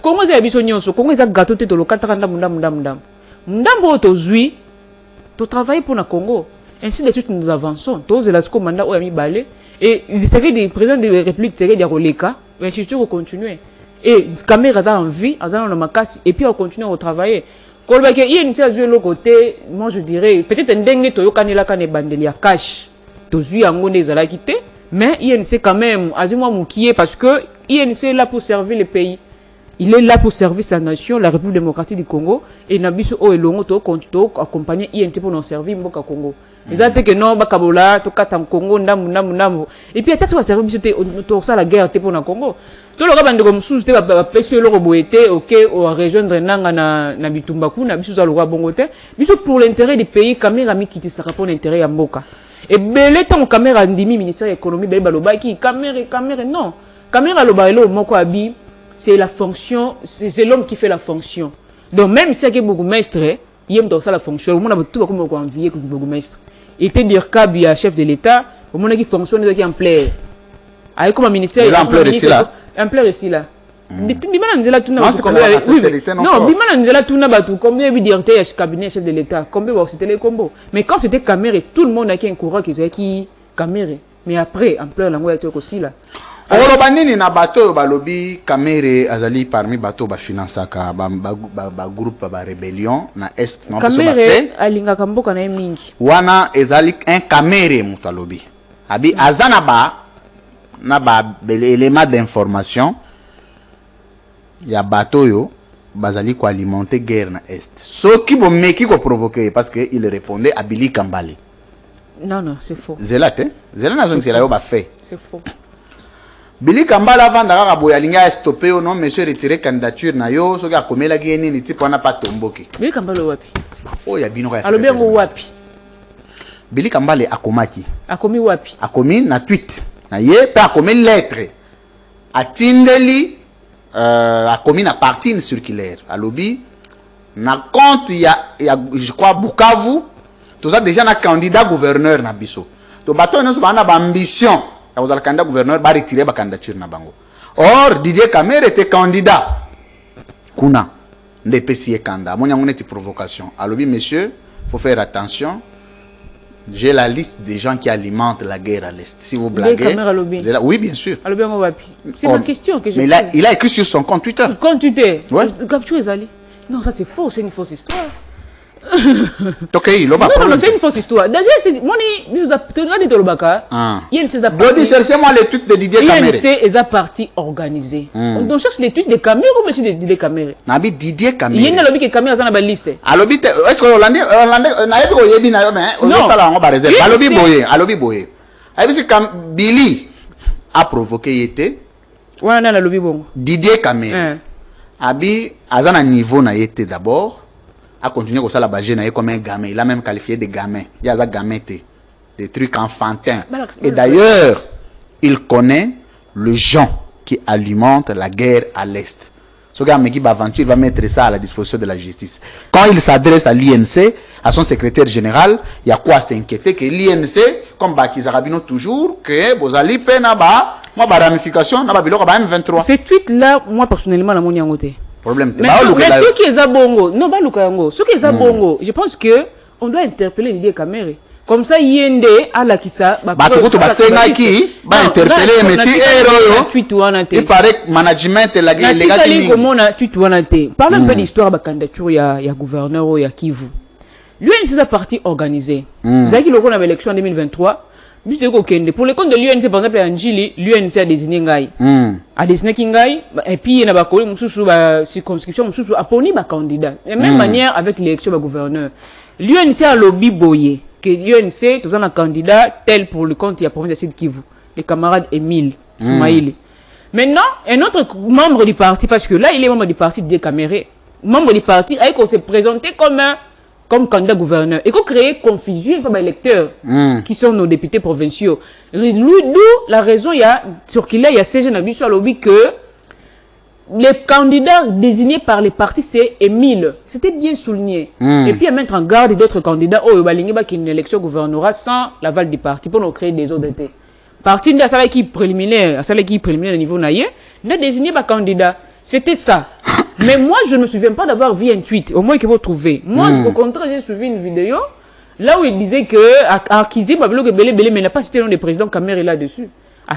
comment c'est la vision nyonso? Comment c'est gâteau te le 40 mundam. Mundam to zui. To travailler pour le Congo. Ainsi de suite, nous avançons. Tous les asco mandat ou ami balé. Et il serait des présidents de la République, serait des relais. L'institution va continuer. Et caméra a envie, et puis on continue à travailler. Quand il y a une chose de côté, moi je dirais, peut-être un dengue, tu as la canne bandeli à cash. Tu as un monde à la quitter, mais il y a une quand même, azimwa moukié, parce que il y a une là pour servir le pays. Il est là pour servir sa nation, la République démocratique du Congo, et Nabiso O et Longo, tu accompagner INT pour nous servir Mboka Congo. Ils ont dit que non, Bakabola, tu as un Congo, ndam. Et puis, tu as servi ça la guerre pour le Congo. Tout le monde comme sous c'était pas pêcher le roboté OK au rejoindre nanga na bitumbaku na biso za lwa bongote biso pour l'intérêt du pays caméra mi qui sera pour l'intérêt ya mboka et belé ton caméra ndimi ministère de l'économie bel baloba qui caméra non caméra lo bailo moko abi c'est la fonction c'est l'homme qui fait la fonction donc même si il y a beaucoup maître il aime dans ça la fonction on a tout ba comme ko envier que beaucoup maître il était dire kabia chef de l'état au monde qui fonctionne qui en plaît avec comme ministère un peu ici là. Bimana nzela tuna batu combien non, bimana nzela tuna batu combien de directeur du cabinet chef de l'état, combien c'était les combos. Mais quand c'était caméra, tout le monde a un courant qui caméra. Mais après en plein langue était aussi là. Olobanini na bateau balobi caméra azali parmi bateau ba financaka ba groupe ba rébellion na est na caméra alinga kamboka na mingi. Wana ezali un caméra mutalobi. Abi azana ba na ba élément d'information ya bateau yo bazali ko alimenter guerre na est so qui bo meki ko provoquer parce que il répondait à Billy Kambale. Non c'est faux. Zelate na zone c'est là ba fait. C'est faux. Billy Kambale avant d'avoir boya linga stopper non monsieur retirer candidature na yo so ka komela geni ni tipo na pas tomboki. Billy Kambale wapi? Oh ya bino ya. Alobi ngo wapi? Billy Kambale akomaki. Akomi wapi? Akomi na tweet. Na ye pa akomi lettre. Atindeli akomi na partie circulaire. Alobi na compte ya je crois Bukavu. Tout ça déjà na candidat gouverneur na biso. To bato na so ba na ambition. Ya vous le candidat gouverneur ba retirer ba candidature na bango. Or Didier Kamere était candidat. Kuna ndepesi candidat. Mon yango neti provocation. Alobi monsieur, faut faire attention. J'ai la liste des gens qui alimentent la guerre à l'Est. Si vous blaguez... Oui, bien sûr. C'est ma question que je pose. Mais il a écrit sur son compte Twitter. Compte Twitter. Ouais. Non, ça c'est faux, c'est une fausse histoire. Non, c'est une fausse histoire. D'ailleurs, moi, cherchez-moi les tweets de Didier Kamere. C'est un parti organisé. On cherche les tweets de Kamere ou monsieur de Didier Kamere? Nabi Didier Kamere. Il y a une lobby qui est Kamere dans la liste. Est-ce que Hollandais naebi ko yebi na yo mais on sala ngo ba réserve. Alobi boye. Abi c'est comme Billy a provoqué yete. Wana na lobby bongo. Didier Kamere. Abi azana niveau na yete d'abord. a continué comme ça la bagé comme un gamin. Il a même qualifié de gamin. Il y a des gamins, des trucs enfantins. Et d'ailleurs, il connaît le gens qui alimentent la guerre à l'Est. Ce gars qui va aventure va mettre ça à la disposition de la justice. Quand il s'adresse à l'INC, à son secrétaire général, il y a quoi à s'inquiéter que l'INC, comme Bakizarabino toujours, que vous allez faire moi ramification, na biloko ba M23. Ce tweet là, moi personnellement la moni yangote. Problème. Mais ceux qui est bongo, non pas Luka yango, ceux qui est bongo, je pense que on doit interpeller l'idée Kamere. Comme ça yende ala kisa ba to ba senaki ba interpeller meti héros. Il paraît que management la les gars qui comment na tweet wana te. Parle un peu d'histoire ba candidature ya gouverneur ya Kivu. L'UNC a parti organisée. Vous savez qu'il y a eu l'élection en 2023. Pour le compte de l'UNC, par exemple, en Jili, l'UNC a désigné Ngaï. A désigné Ngaï, et puis il y a une circonscription, a poni un candidat. De la même manière avec l'élection du gouverneur. L'UNC a lobby boyé. Que l'UNC, tout un candidat tel pour le compte de la province de Sud Kivu. Le camarade Émile Soumaïli. Maintenant, un autre membre du parti, parce que là, il est membre du parti de Caméré, membre du parti, avec qu'on s'est présenté comme candidat gouverneur. Et qu'on crée confusion par les électeurs qui sont nos députés provinciaux. D'où la raison, il y a, sur qu'il y a ces jeunes habitués à lobby que les candidats désignés par les partis, c'est Émile. C'était bien souligné. Et puis à mettre en garde d'autres candidats, qui ont une élection gouverneura sans l'aval des partis pour nous créer des autres. Parti de la équipe préliminaire, au niveau naïe, n'a désigné pas candidat. C'était ça. Mais moi, je ne me souviens pas d'avoir vu un tweet, au moins que vous trouvez. Moi, au contraire, j'ai suivi une vidéo, là où il disait que, à Kizé, mais n'a pas cité le nom du président Kamere là-dessus.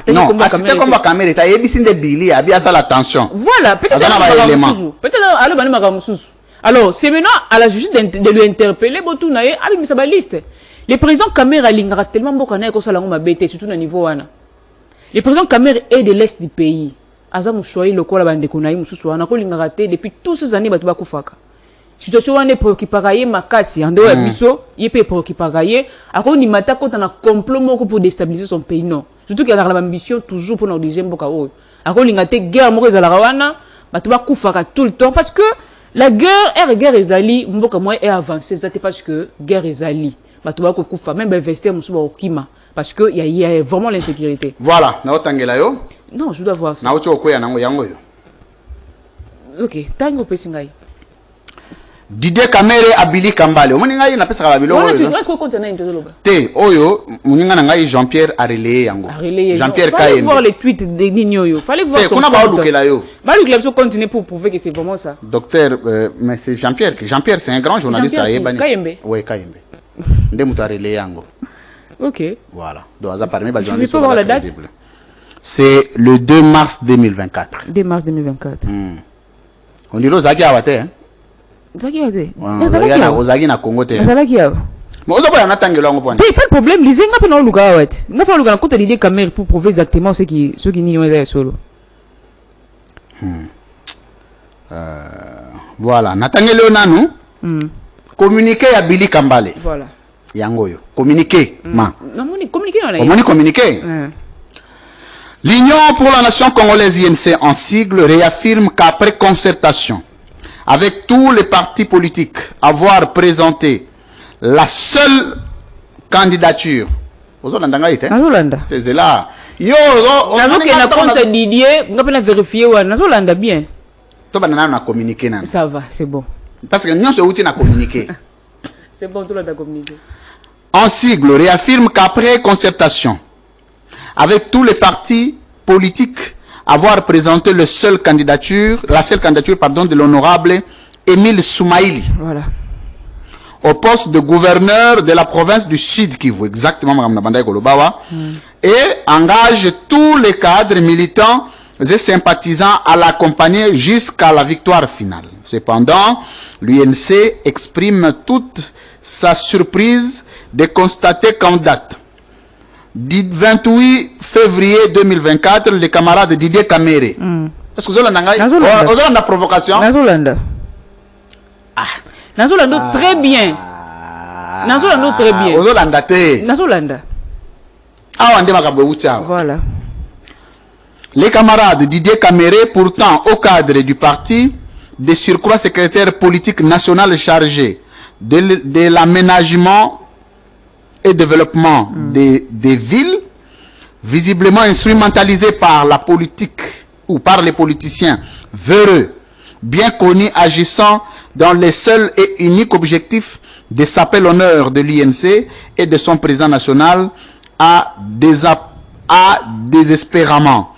Non, c'était comme Kamere, il y a des Billy, il y a ça l'attention. Voilà, peut-être alors, c'est maintenant à la justice de lui interpeller, avec sa liste. Le président Kamere a tellement beaucoup de choses à bête, surtout au niveau wana. Le président Kamere est de l'est du pays. Azam choisi le quoi la bande konaï mususu wana ko linga raté depuis toutes ces années batu bakufaka. Situation wana préoccuparaye makasi ando ya biso, yepé préoccuparaye, ako ni mata ko tana complot moko pour déstabiliser son pays non. Surtout qu'il y a l'ambition toujours pour nous diriger mboka oyo. Ako linga te guerre moko ezala wana, batu bakufaka tout le temps parce que la guerre ezali mboka moi est avancée, ça parce que guerre ezali. Batu bakufa même investir musuba okima parce que il y a vraiment l'insécurité. Voilà, na otangela yo. Non, je dois voir ça. Na ocho okoya nango yango yo. OK, tango pesingai. Didier Kamere abili Kambale. Omoni ngai na pesa ka babilo oyo. Est-ce qu'on concerne une chose Te oyo muninga na ngai Jean-Pierre a relayé yango. Jean-Pierre Kayembe. Fallait voir les tweets de Nino yo. Fallait voir son. Kuna ba olukela yo. Ba lukela so continuer pour prouver que c'est vraiment ça. Docteur mais c'est Jean-Pierre. Jean-Pierre c'est un grand journaliste à Yebani. Kayembe. Oui, Kayembe. Ndé muta relayé yango. OK. Voilà. Donc ça permet ba journaliste. Je peux voir la date. C'est le 2 mars 2024. 2 mars 2024. On dit Zaki Awate, hein? Zaki Awate. Zaki na Congo te. Zaki Awate. Mais on doit pas attendre longue point. Pas de problème, lisez n'a pas non Luka Awate. N'a pas Luka côté l'idée Kamere pour prouver exactement ce qui n'y est solo. Voilà, Natangelo nanu. Communiquer à Billy Kambale. Voilà. Yango yo. Communiquer. Non, communiquer on a. Comment communiquer? L'Union pour la nation congolaise INC en sigle réaffirme qu'après concertation avec tous les partis politiques avoir présenté la seule candidature. C'est là. Yo, on a compte Didier, on a vérifié on a bien. On communiqué. Ça va, c'est bon. Parce que nous sommes communiqué. C'est bon, tout le monde a communiqué. En sigle réaffirme qu'après concertation avec tous les partis politiques avoir présenté la seule candidature de l'honorable Émile Soumaïli. Voilà. Au poste de gouverneur de la province du Sud Kivu, exactement, Mme Nabanda Golobawa, et engage tous les cadres militants et sympathisants à l'accompagner jusqu'à la victoire finale. Cependant, l'UNC exprime toute sa surprise de constater qu'en date du 28 février 2024, le camarade Didier Kamere. Est-ce que vous avez une provocation? Nazolanda. Nazolanda très bien. Nazolanda très bien. Nazolanda te. Nazolanda. Voilà. Les camarades Didier Kamere, pourtant au cadre du parti, de surcroît secrétaire politique national chargé de l'aménagement et développement des villes, visiblement instrumentalisé par la politique ou par les politiciens véreux, bien connus, agissant dans les seuls et uniques objectifs de saper l'honneur de l'INC et de son président national à désespérément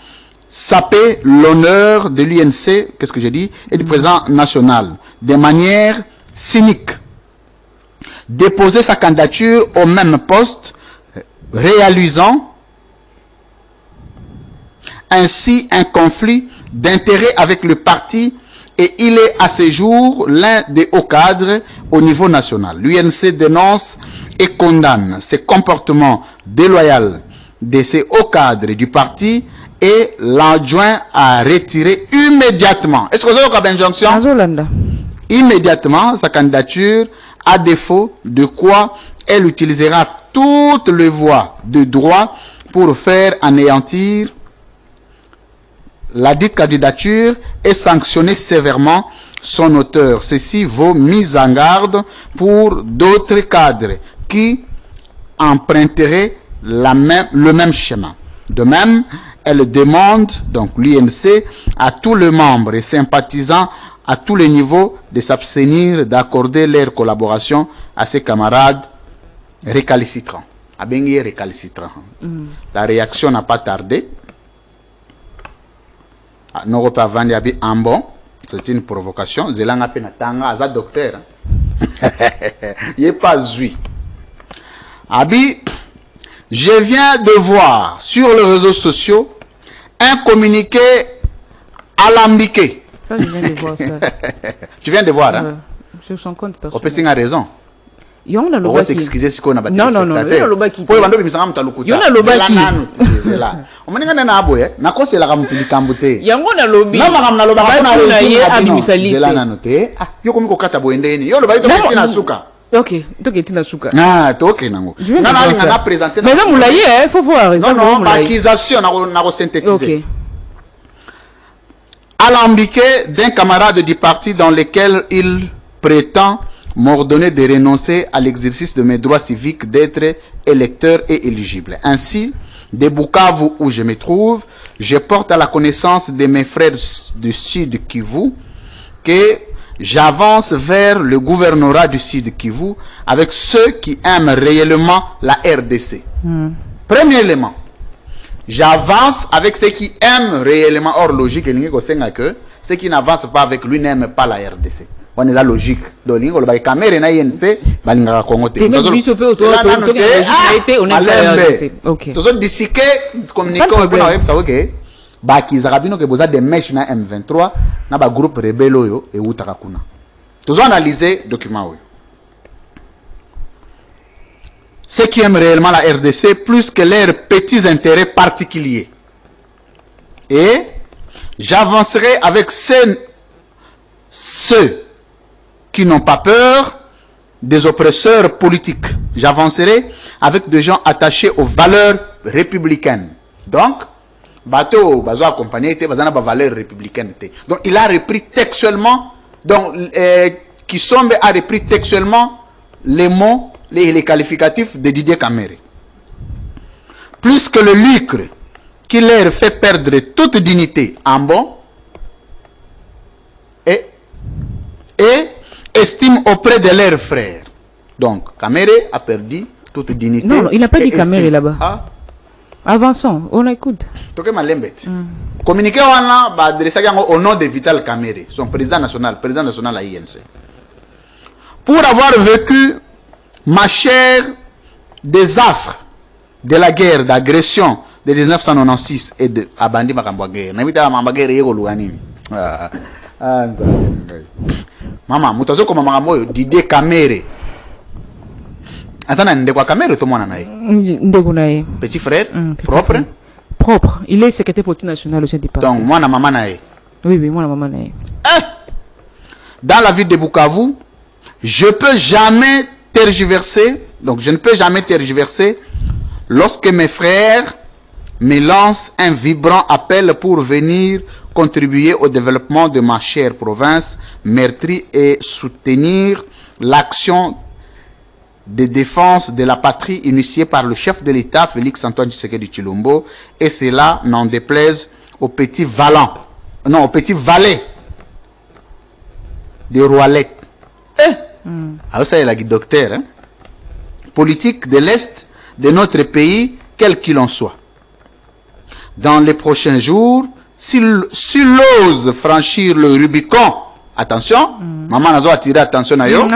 saper l'honneur de l'INC, qu'est-ce que j'ai dit, et du président national, de manière cynique. Déposer sa candidature au même poste, réalisant ainsi un conflit d'intérêts avec le parti, et il est à ce jour l'un des hauts cadres au niveau national. L'UNC dénonce et condamne ces comportements déloyaux de ces hauts cadres du parti et l'enjoint à retirer immédiatement. Est-ce que vous avez une injonction? Immédiatement sa candidature, à défaut de quoi elle utilisera toutes les voies de droit pour faire anéantir la dite candidature et sanctionner sévèrement son auteur. Ceci vaut mise en garde pour d'autres cadres qui emprunteraient le même schéma. De même, elle demande, donc l'UNC, à tous les membres et sympathisants à tous les niveaux de s'abstenir d'accorder leur collaboration à ses camarades récalcitrants. La réaction n'a pas tardé. C'est une provocation. Zelanga penatanga aza docteur. Il n'est pas zui. Abi, je viens de voir sur les réseaux sociaux un communiqué alambiqué. Ça, je viens de voir ça. Tu viens de voir, hein? Sur son compte personnel. Opesing a raison. On va s'excuser si on a battu. Non. On a ok, donc il suka. Ah, ok nango. Na présenter. Mais là moulaye, il faut voir. Non, accusation na synthétiser. Ok. Alambiqué d'un camarade du parti dans lequel il prétend m'ordonner de renoncer à l'exercice de mes droits civiques d'être électeur et éligible. Ainsi, de Bukavu où je me trouve, je porte à la connaissance de mes frères du Sud Kivu que j'avance vers le gouvernorat du Sud Kivu avec ceux qui aiment réellement la RDC. Premier élément, j'avance avec ceux qui aiment réellement. Or, logique, que ceux qui n'avancent pas avec lui n'aiment pas la RDC. On est la logique. Donc, le caméra na INC, balinga Congo te. Bakizarabino que boza des mèches na M23 na ba groupe rebelle oyo et utakakuna. Tous analyser document oyo. Ceux qui aiment réellement la RDC plus que leurs petits intérêts particuliers. Et j'avancerai avec ceux qui n'ont pas peur des oppresseurs politiques. J'avancerai avec des gens attachés aux valeurs républicaines. Donc, bateau, bazo accompagné, bazana ba valeurs républicaines. Donc, il a repris textuellement, donc, Kisombe a repris textuellement les mots, les qualificatifs de Didier Kamere. Plus que le lucre qui leur fait perdre toute dignité en bon, et estime auprès de leurs frères. Donc, Kamere a perdu toute dignité. Non, il n'a pas dit Kamere là-bas. Ah. Avançons, on écoute. Communiqué au nom de Vital Kamere, son président national à INC. Pour avoir vécu ma chère des affres de la guerre d'agression de 1996 et de Abandi Makambwa guerre. Maman, mutazo comme maman Didier Kamere. Attends, ndekwa Kamere to mwana nae. Ndegunae. Petit frère, propre. Propre. Il est secrétaire politique national au sein du parti. Donc moi na maman nae. Oui, moi na maman nae. Dans la ville de Bukavu, je ne peux jamais tergiverser lorsque mes frères me lance un vibrant appel pour venir contribuer au développement de ma chère province meurtrie et soutenir l'action de défense de la patrie initiée par le chef de l'État, Félix Antoine Tshisekedi Tshilombo, et cela n'en déplaise au petit valet de Roilette. Ah, ça, il a dit docteur, hein? Politique de l'Est de notre pays, quel qu'il en soit. Dans les prochains jours, s'il ose franchir le Rubicon, attention, maman n'a pas attiré attention à yo.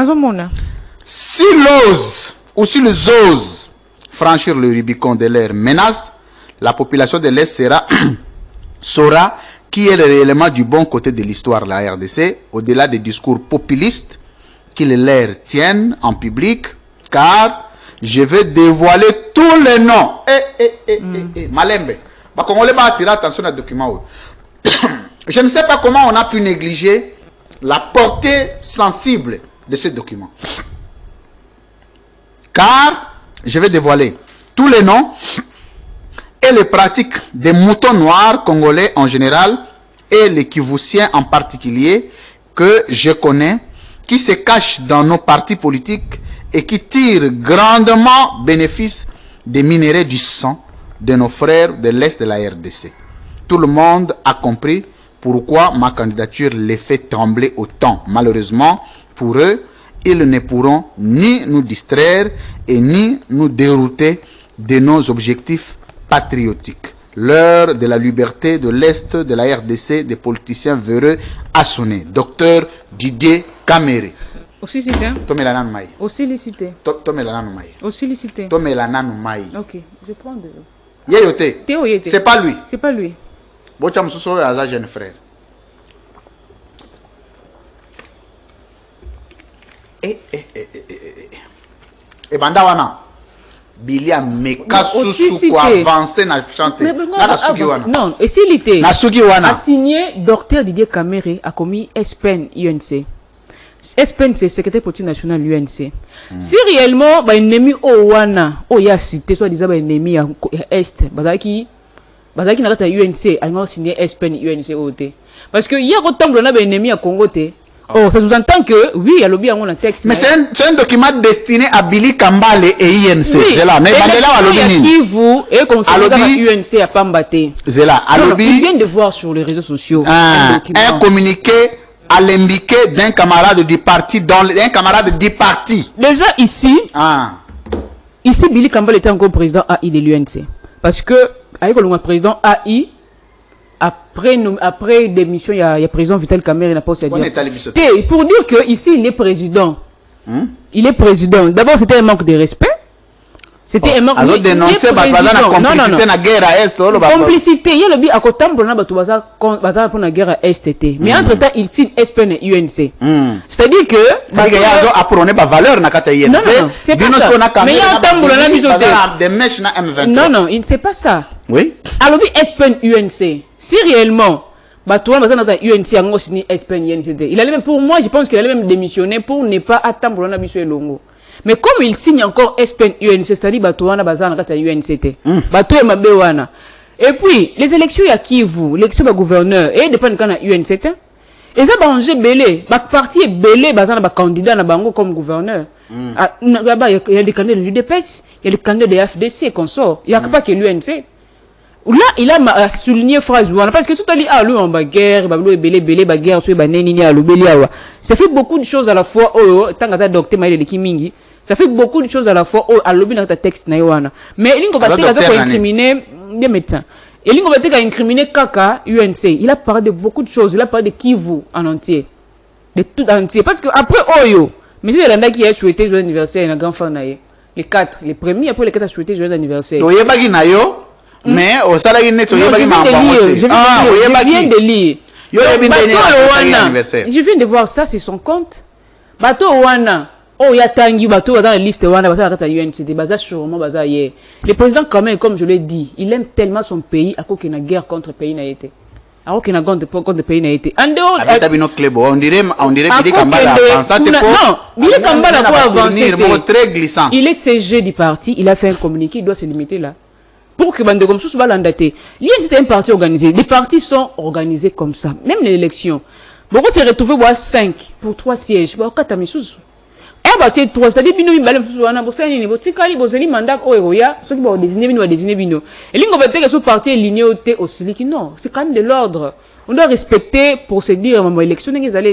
S'il ose ou s'ils osent franchir le Rubicon de leur menace, la population de l'Est saura qui est réellement du bon côté de l'histoire de la RDC, au-delà des discours populistes qu'ils leur tiennent en public, car je vais dévoiler tous les noms. Malembe. On va attirer attention à document. Je ne sais pas comment on a pu négliger la portée sensible de ce document. Car je vais dévoiler tous les noms et les pratiques des moutons noirs congolais en général et les Kivusiens en particulier que je connais, qui se cachent dans nos partis politiques et qui tirent grandement bénéfice des minéraux du sang de nos frères de l'Est de la RDC. Tout le monde a compris pourquoi ma candidature les fait trembler autant. Malheureusement, pour eux, ils ne pourront ni nous distraire et ni nous dérouter de nos objectifs patriotiques. L'heure de la liberté de l'Est de la RDC des politiciens véreux a sonné. Docteur Didier Kamere. Aussi cité. Tomela Mai. Aussi licité. Tomela Mai. Aussi licité. Tomela Mai. Ok, je prends de. Yeyote. C'est pas lui. C'est pas lui. Bocha Moussou est un jeune frère. Et bandawana. Bilia meka susu ko avancer na chanter. Non, et s'il était a signé docteur Didier Kamere a commis SPN UNC. SPN c'est secrétaire politique national UNC. Si réellement ba ennemi owana oya cité soit disant ba ennemi à est bazaki na kata UNC a signé SPN UNC OT. Parce que hier autant na ba ennemi à Congo té. Oh, ça sous-entend que, oui, il y a lobby en texte. Mais c'est un document destiné à Billy Kambale et INC. Oui, c'est là. Mais Mandela a lobby. Qui vous est considéré dans UNC à Pambaté. C'est là. À lobby. Ils viennent de voir sur les réseaux sociaux. Un communiqué alembiqué d'un camarade du parti, d'un camarade du parti. Déjà ici, ici, Billy Kambale était encore président AI de l'UNC. Parce que, avec le président AI, après démission, il y a président Vital Kamerhe, il n'a pas aussi à dire. Pour dire que ici il est président. Il est président. D'abord, c'était un manque de respect. C'était un manque de respect. Dénoncer complicité na guerre à Est. Complicité. Il y a le but à côté de la guerre à Est. Mais entre-temps, il signe SPN UNC. C'est-à-dire que il y a apprenez pas valeur na kata UNC. Non, c'est pas ça. Mais il y a un tambour na bisoté. Non, c'est pas ça. Oui. Alors, SPN UNC. Si réellement, il allait même, pour moi, je pense qu'il allait même démissionner pour ne pas attendre la mission longo. Mais comme il signe encore SPN UNC, c'est-à-dire Batouana Bazana Kata UNCT, Batou Mabewana. Et puis, les élections à Kivu, l'élection du gouverneur, et dépend de la UNCT. Et ça, Bangé Belé, parti est Belé, Bazana candidat na Bango comme gouverneur. Il y a des candidats de l'UDPS, il y a des candidats de FDC, consort. Il n'y a pas que l'UNC. Là, il a souligné phrase parce que tout a dit lui en bagarre, belé bagarre, sur baneni à l'obélia. Ça fait beaucoup de choses à la fois. Tant que docteur Maïle de Kimingi, ça fait beaucoup de choses à la fois. À l'obé dans ta texte naïwana. Mais il va incriminer des médecins. Et il va incriminer Kaka UNC. Il a parlé de beaucoup de choses. Il a parlé de Kivu en entier, de tout entier. Parce que après Oyo, mais il y en a qui a souhaité joyeux anniversaire et un grand fan naïe. Les 4, les premiers après les 4 a souhaité joyeux anniversaire. Mais au salaire net, je viens de lire. Je viens de voir ça, c'est son compte. Bato Wana, oh ya tangi bato dans la liste Wana, baza kata UNCD, baza sûrement baza hier. Le président quand même, comme je l'ai dit, il aime tellement son pays à cause qu'il y a une guerre contre le pays n'a été. À cause qu'il y a une guerre contre le pays n'a été. En dehors, on dirait Billy Kambala avance. Non, Billy Kambala pour avancer. Très glissant. Il est CG du parti, il a fait un communiqué, il doit se limiter là. pour que bande comme ça soit l'andaté. L'INC c'est un parti organisé. Les partis sont organisés comme ça. Même l'élection. Beaucoup s'est retrouvé à 5 pour 3 sièges. Bah, quand t'as mis sous. Et bah, tu es 3, c'est-à-dire, bino, il balance sous un abossan, il est tikali, boseli, mandat, oh, eroya, ceux qui vont désigner bino. Et l'ingé va dire que ce parti est ligné au thé aussi, non, c'est quand même de l'ordre. On doit respecter, pour se dire, maman, élection, n'est-ce pas,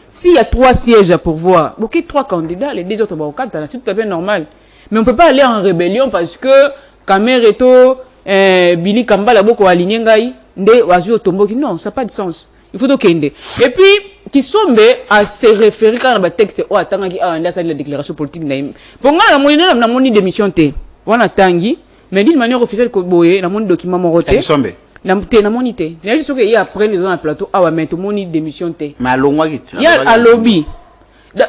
s'il y a 3 sièges à pourvoir, beaucoup 3 candidats, les 2 autres, bah, au 4, c'est tout à fait normal. Mais on peut pas aller en rébellion parce que, Kamereto, Billy Kambala, beaucoup aligné, nde, wazu, otomboki, non, ça n'a pas de sens. Il faut donc et puis qui sombe à se référer quand le texte ou attendre qui a la déclaration politique naïm pour moi la moyenne na moni démission té wana tangi mais d'une manière officielle ko boye na moni document moroté sombe na té na moni té il y a juste que il après les dans le plateau ah ouais mais tout moni démission té mais alongwa git il y a à lobby il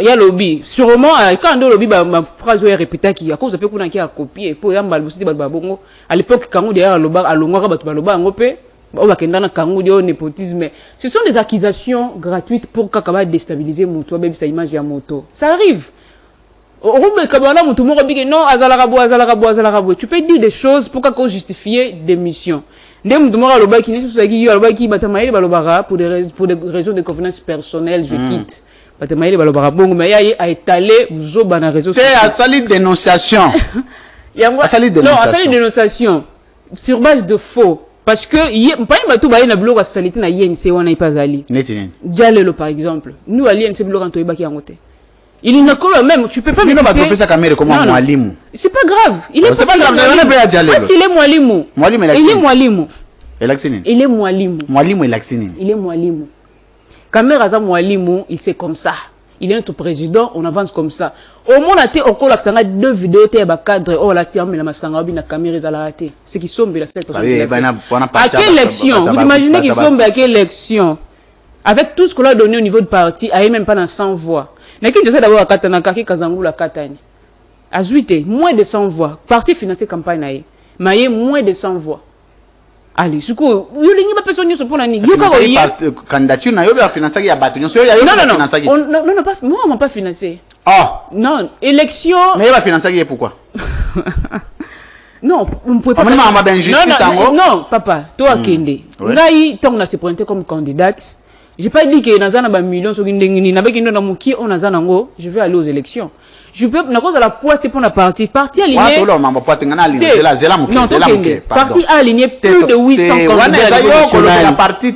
y a lobby sûrement quand on lobby ma phrase est répétée qui à cause de peu qu'on a qui a copié pour yamba le site bongo à l'époque quand on derrière loba alongwa ba loba ngopé. Népotisme. Ce sont des accusations gratuites pour Kakaba déstabiliser Moutou, même sa image à moto. Ça arrive. Non, tu peux dire des choses pour justifier des missions. Pour des raisons de convenance personnelle, je quitte. Mais il a étalé les réseaux sociaux. C'est à salir dénonciation. Non, à salir dénonciation. Sur base de faux. Parce que, pas tout bail na bloc à salité na INC on n'a pas ali. Dialelo par exemple. Nous à l'INC bloc en toibaki en côté. Il n'a quand même, tu peux pas me citer. Ça caméra comment Mwalimu. C'est pas grave. Il est c'est pas grave. Parce qu'il est Mwalimu. Il est Mwalimu. Il est Mwalimu. Mwalimu est Laxinine. Il est Mwalimu. Caméra za Mwalimu, il c'est comme ça. Il est notre président, on avance comme ça. Au moins, on a 2 vidéos, cadre, oh là, c'est la massanga, la caméra, c'est qui sont la seule personne. À quelle élection? Vous imaginez qu'ils sont à quelle élection? Avec tout ce qu'on a donné au niveau de parti, à même pas dans 100 voix. Mais qui j'essaie d'avoir à Katana, Kaki, Kazangou, la Katani. À Zuité, moins de 100 voix. Parti financé campagne, mais moins de 100 voix. Allez, ce coup, il n'y a pas personne qui se pose à nier. Candidature, il y a financé, il y a battu. Non, pas, moi, on m'a pas financé. Ah! Non, élection. Mais il va financer, pourquoi? Non, on ne pouvait pas. Non, papa, toi, Kende. Là, tant qu'on a se présenté comme candidate, j'ai pas dit que Nazana ba millions sur une avec une dans mon qui on a zanango, je vais aller aux élections. Je peux na cause de la pointe pour la partie aligné. Parti aligné plus de 800 candidats. La partie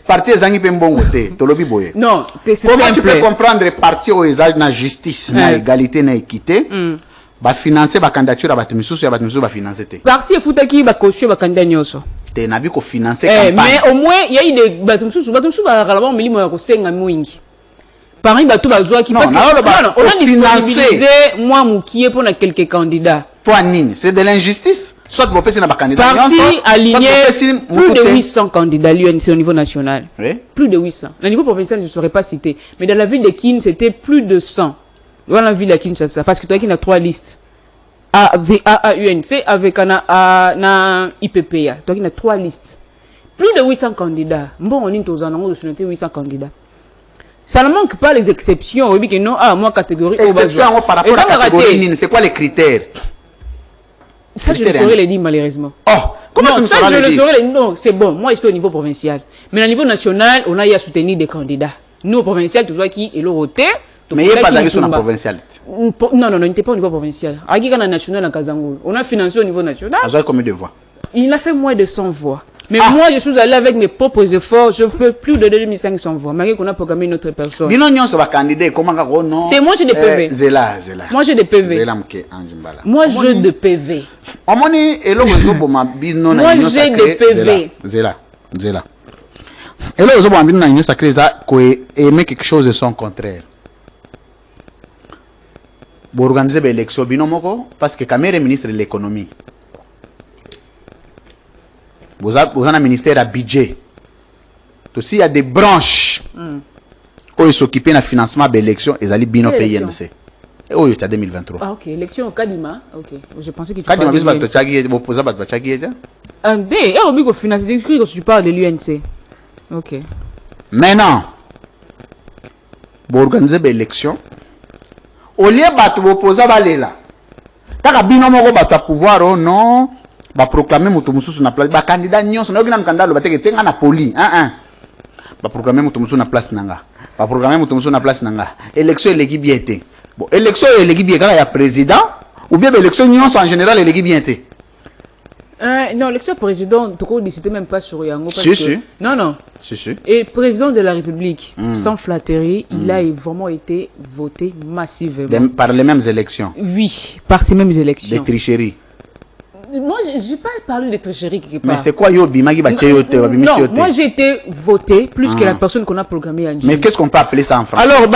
parti ezangi pembongo te tolobi boye. Non, c'est simple. Comment tu peux comprendre parti au ezage na justice na égalité na équité? Ba financer ba candidature ba tumisusu ya ba tumisusu ba financer te. Parti futaki ba caution ba candidat nyoso. Te na bi ko financer campagne. Mais au moins il y a eu des ba tumisusu ba kalaba milimo ya ko senga mwingi. Parmi bateau bazoa qui parce que on a disponibilisé moi moukié pour quelques candidats. Pour Nini, c'est de l'injustice. Soit vous passez dans le candidat. Parti aligné plus de 800 candidats l'UNC au niveau national. Oui. Plus de 800. Au niveau provincial, je ne saurais pas citer. Mais dans la ville de Kin, c'était plus de 100. Dans la ville de Kinshasa, parce que toi qui as 3 listes. UNC avec un IPPA. Toi qui as 3 listes. Plus de 800 candidats. Bon, on est aux alentours de 800 candidats. Ça ne manque pas les exceptions. Oui, que non, moi, catégorie. Exception par rapport à la catégorie Nini, c'est quoi les critères? Ça, je le saurais les dire malheureusement. Oh, comment tu me saurais les dire? Non, c'est bon. Moi, je suis au niveau provincial. Mais au niveau national, on a eu à soutenir des candidats. Nous, au provincial, tu vois qui est le roté. Mais il n'y a pas d'action en provincial. Non, il n'était pas au niveau provincial. À qui national en Kazangou. On a financé au niveau national. À combien de voix? Il a fait moins de 100 voix. Mais moi, je suis allé avec mes propres efforts. Je fais plus de 2500 voix. Malgré qu'on a programmé une autre personne. Mais non, on va candidat. Comment non? Moi, j'ai des PV. Zela. Moi, j'ai des PV. Moi, j'ai des PV. Moi, j'ai des PV. Zela. Et là, vous avez une sacrée aimer quelque chose de son contraire. Pour organiser l'élection, parce que Kamere est ministre de l'économie. Vous avez un ministère à budget. Aussi, il y a des branches où ils s'occupent du financement de l'élection et ils allaient bien payer. Et où il y a 2023. Ah, ok. Élection au Kadima. Ok. Je pensais que tu parlais de l'UNC. Tu parles de l'UNC. Ok. Maintenant, pour organiser l'élection, au lieu de l'opposant, Kaka bino moko bato pouvoir oh non, ba proclamer mutu mususu na place, ba candidat nyonso na okina mkanda lo bateke tenga na poli. Ba proclamer mutu mususu na place nanga. Ba proclamer mutu mususu na place nanga. Élection eleki bien té. Bon, élection eleki bien kaka ya président ou bien élection nyonso en général eleki bien té. Non, l'élection président, tu ne décides même pas sur Yango. Si. Non, non. Si. Et président de la République, sans flatterie, il a vraiment été voté massivement. Par les mêmes élections. Oui, par ces mêmes élections. Des tricheries. Moi, je n'ai pas parlé de tricherie quelque part. Mais c'est quoi Yobi Magi Non, moi j'ai été voté plus que la personne qu'on a programmée en Mais qu'est-ce qu'on peut appeler ça en français? Alors,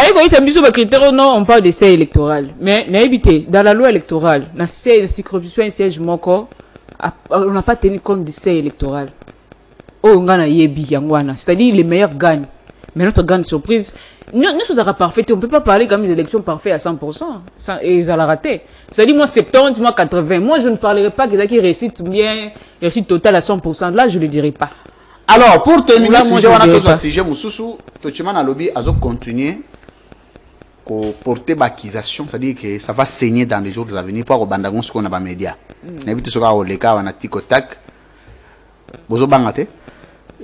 non, on parle de siège électoral. Mais dans la loi électorale, dans la circonscription un siège moko, on n'a pas tenu compte du siège électoral. Oh, c'est-à-dire les meilleurs gagnent. Mais notre gagne surprise, nous sommes parfaits. On ne peut pas parler comme des élections parfaites à 100%. Et ils ont raté. C'est-à-dire, moi, 70, moi, 80. Moi, je ne parlerai pas qu'ils qui réussissent bien, réussite totale à 100%. Là, je ne le dirai pas. Alors, pour terminer, le sujet, Moussoussou, Tochiman a lobby a continué à porter l'accusation, c'est-à-dire que ça va saigner dans les jours à venir pour Bandagon ce qu'on a dans les médias. N'habite ce qu'on a les cas, on a tic-tac. Vous avez bangate?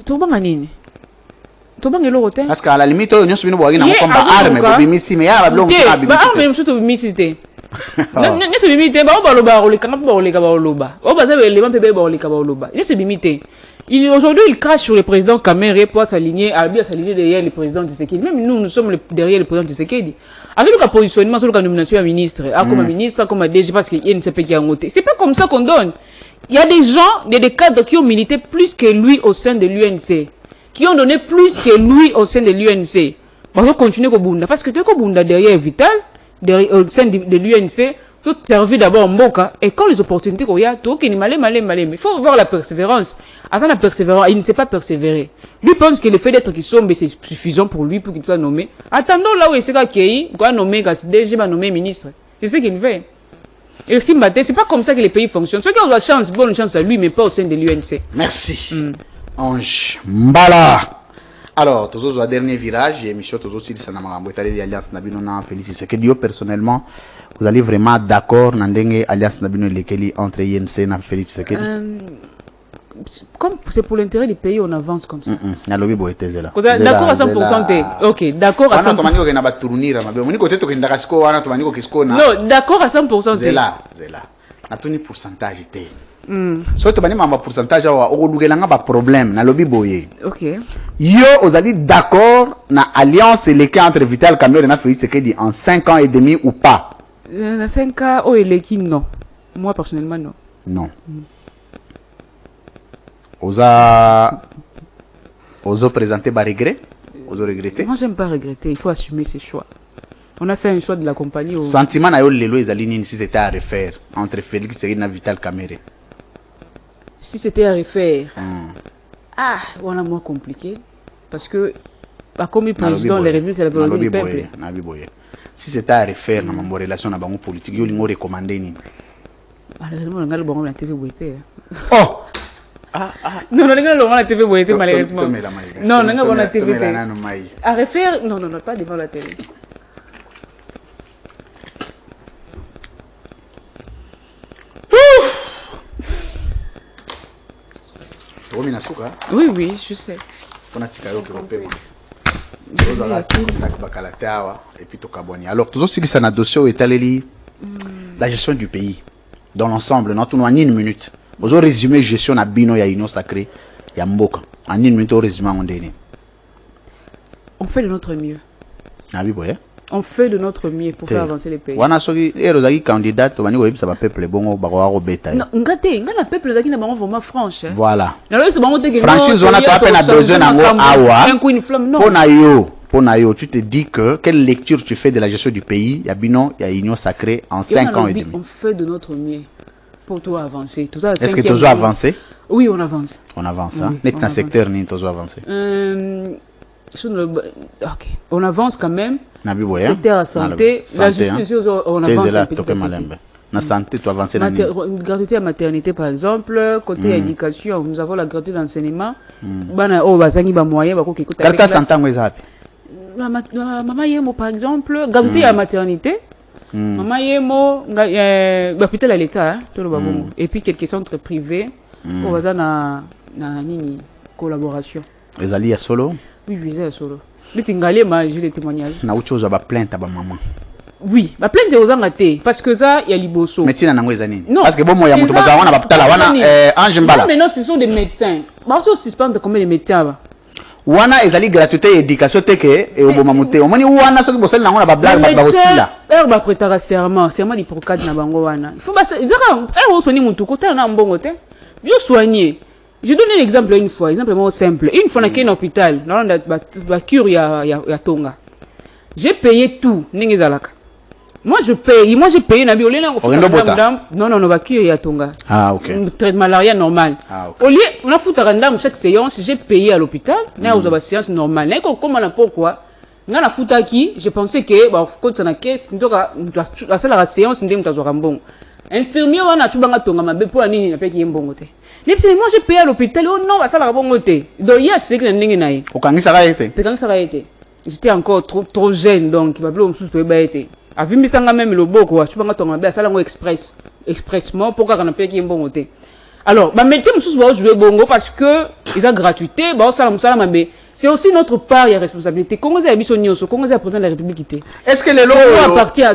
Tu as bangé? Parce qu'à la limite, nous sommes venus à combat arme, pour bimisi, mais il y a blanc qui a bimisi. Arme, je suis bimisi. Nous sommes bimisi, on va le bar, le canap, on va le cabaoloba. On va le bar, on va le cabaoloba. Nous sommes bimisi. Aujourd'hui, il crache sur le président Kamere pour s'aligner derrière le président Tshisekedi. Même nous sommes derrière le président Tshisekedi. Avec le positionnement sur la nomination à ministre, comme ministre, comme DG, parce qu'il y a une CP qui a monté. C'est pas comme ça qu'on donne. Il y a des gens, des cadres qui ont milité plus que lui au sein de l'UNC. Qui ont donné plus que lui au sein de l'UNC. On va continuer au Bunda. Parce que tu es Bunda derrière Vital, au sein de l'UNC, tout servir d'abord en Mboka. Et quand les opportunités qu'il y a, tout est malé. Il faut voir la persévérance. Avant la persévérance, il ne sait pas persévérer. Lui pense que le fait d'être qui sombre, c'est suffisant pour lui, pour qu'il soit nommé. Attendons là où il sera qui va nommer, DG va nommer ministre. C'est ce qu'il fait. Et aussi, c'est pas comme ça que les pays fonctionnent. Ceux qui ont la chance, bonne chance à lui, mais pas au sein de l'UNC. Merci. Ange Mbala. Alors, tous au dernier virage, émission tous aussi ça n'a pas l'alliance Nabino na Félix Tshisekedi. Personnellement, vous allez vraiment d'accord n'andenge alliance Nabino lekeli entre INC et Félix Tshisekedi. Comme c'est pour l'intérêt du pays, on avance comme ça. D'accord à 100%. Ok, d'accord à 100%. Non, d'accord à 100%. C'est là. Na toni pourcentage té. So to bani mamba pourcentage wa okolungelanga ba problème na lobi boye. OK. Yo ozali d'accord na alliance eleki entre Vital Kamerhe na Félix Tshisekedi en 5 ans et demi ou pas? Na 5 ans o eleki non. Moi personnellement non. Non. Ozo présenter ba regret? Ozo regretter? Moi j'aime pas regretter, il faut assumer ses choix. On a fait un choix de la compagnie. Sentiment na yo lelo ezali si c'était à refaire entre Félix Tshisekedi na Vital Kamerhe. Si c'était à refaire. Voilà moins compliqué parce que comme président les républiques c'est la volonté du peuple. Si c'était à refaire dans ma relation na bango politique, yo lingo recommander ni. Malheureusement on a le bon la TV boité. Oh. Non, on a la TV boité malheureusement. Non, on a la TV. À refaire non, pas devant la télé. Oui, je sais. Alors, toujours si ça n'a dossier au étalé la gestion du pays dans l'ensemble, non, tout en une minute. Vous avez résumé gestion à Bino, il y a Union Sacrée, il y a Mboka. En une minute, au résumé en dernier. On fait de notre mieux. Ah oui, oui. On fait de notre mieux pour faire avancer les pays. Wana soki erozaki candidat to bani ko yebisa ba peuple bongo ba ko beta. Non, ngate, ngana peuple zaki na bango vraiment franche. Voilà. Na lo se bango te que franchise wana to appelle a besoin nango awa. Pona yo, tu te dis que quelle lecture tu fais de la gestion du pays? Ya bino, ya Union Sacrée en 5 ans et demi. On fait de notre mieux pour tout avancer. Est-ce que tu as avancé? Oui, on avance. On avance, hein. Net dans secteur ni tu as avancé. Ok, on avance quand même. Secteur à santé, la justice, on avance un petit peu. La santé, tu avances. Gratuité à maternité, par exemple, côté éducation, nous avons la gratuité d'enseignement. Maman, par exemple, gratuité à maternité. Maman Yemo, l'hôpital à l'État, tout le babon. Et puis quelques centres privés, on va na nini collaboration. Les alliés solo? Oui, oui, c'est solo. Mais tu as j'ai les témoignages. Na autre chose, plainte à maman. Oui, ma plainte aux angatés parce que ça il y a liboso. Médecine na ngwezani. Non. Parce que bon moi ya mutu baza wana bapitala wana Ange Mbala. Non, ce sont des médecins. Ba so suspendre combien de médecins. Wana ezali gratuité éducation teke et oboma muté. Omoni wana soki bosel na ngona ba blague ba osila. Ba prétara serment d'hypocrate na bango wana. Il faut ba soni mutu ko tala na mbongo te. Bien soigner. Je donne un exemple une fois, exemple simple. Une fois dans un hôpital, dans la cure ya tonga. J'ai payé tout, n'engezalaka. Moi j'ai payé na biolé non, va cure ya tonga. Ah OK. Traitement malaria normal. Ah OK. Au lieu on a foutu randam chaque séance, j'ai payé à l'hôpital, na aux séance normale. Na comment na pourquoi? Na na futaki, je pensais que ba quand ça na caisse, ndoka la seule séance ndem tazwa mbongo. Infirmier wana tubanga tonga mabe pour nini na peki mbongo te. Mais moi j'ai payé à l'hôpital, oh non, ça va bongo te. Donc hier c'est que ndenge na ye. Okangisa ka été. Okangisa ka été. J'étais encore trop jeune donc il va blom sous to ba été. Avimbisanga même le boko, tubanga tonga ba sala ngo expressement pour ka na peki mbongo te. Alors, ba métier sous va jouer bongo parce que ils ont gratuité, ba sala musala mabe. C'est aussi notre part, il y a responsabilité. Comment ça habite nyonso, comment ça président de la République. Est-ce que les lots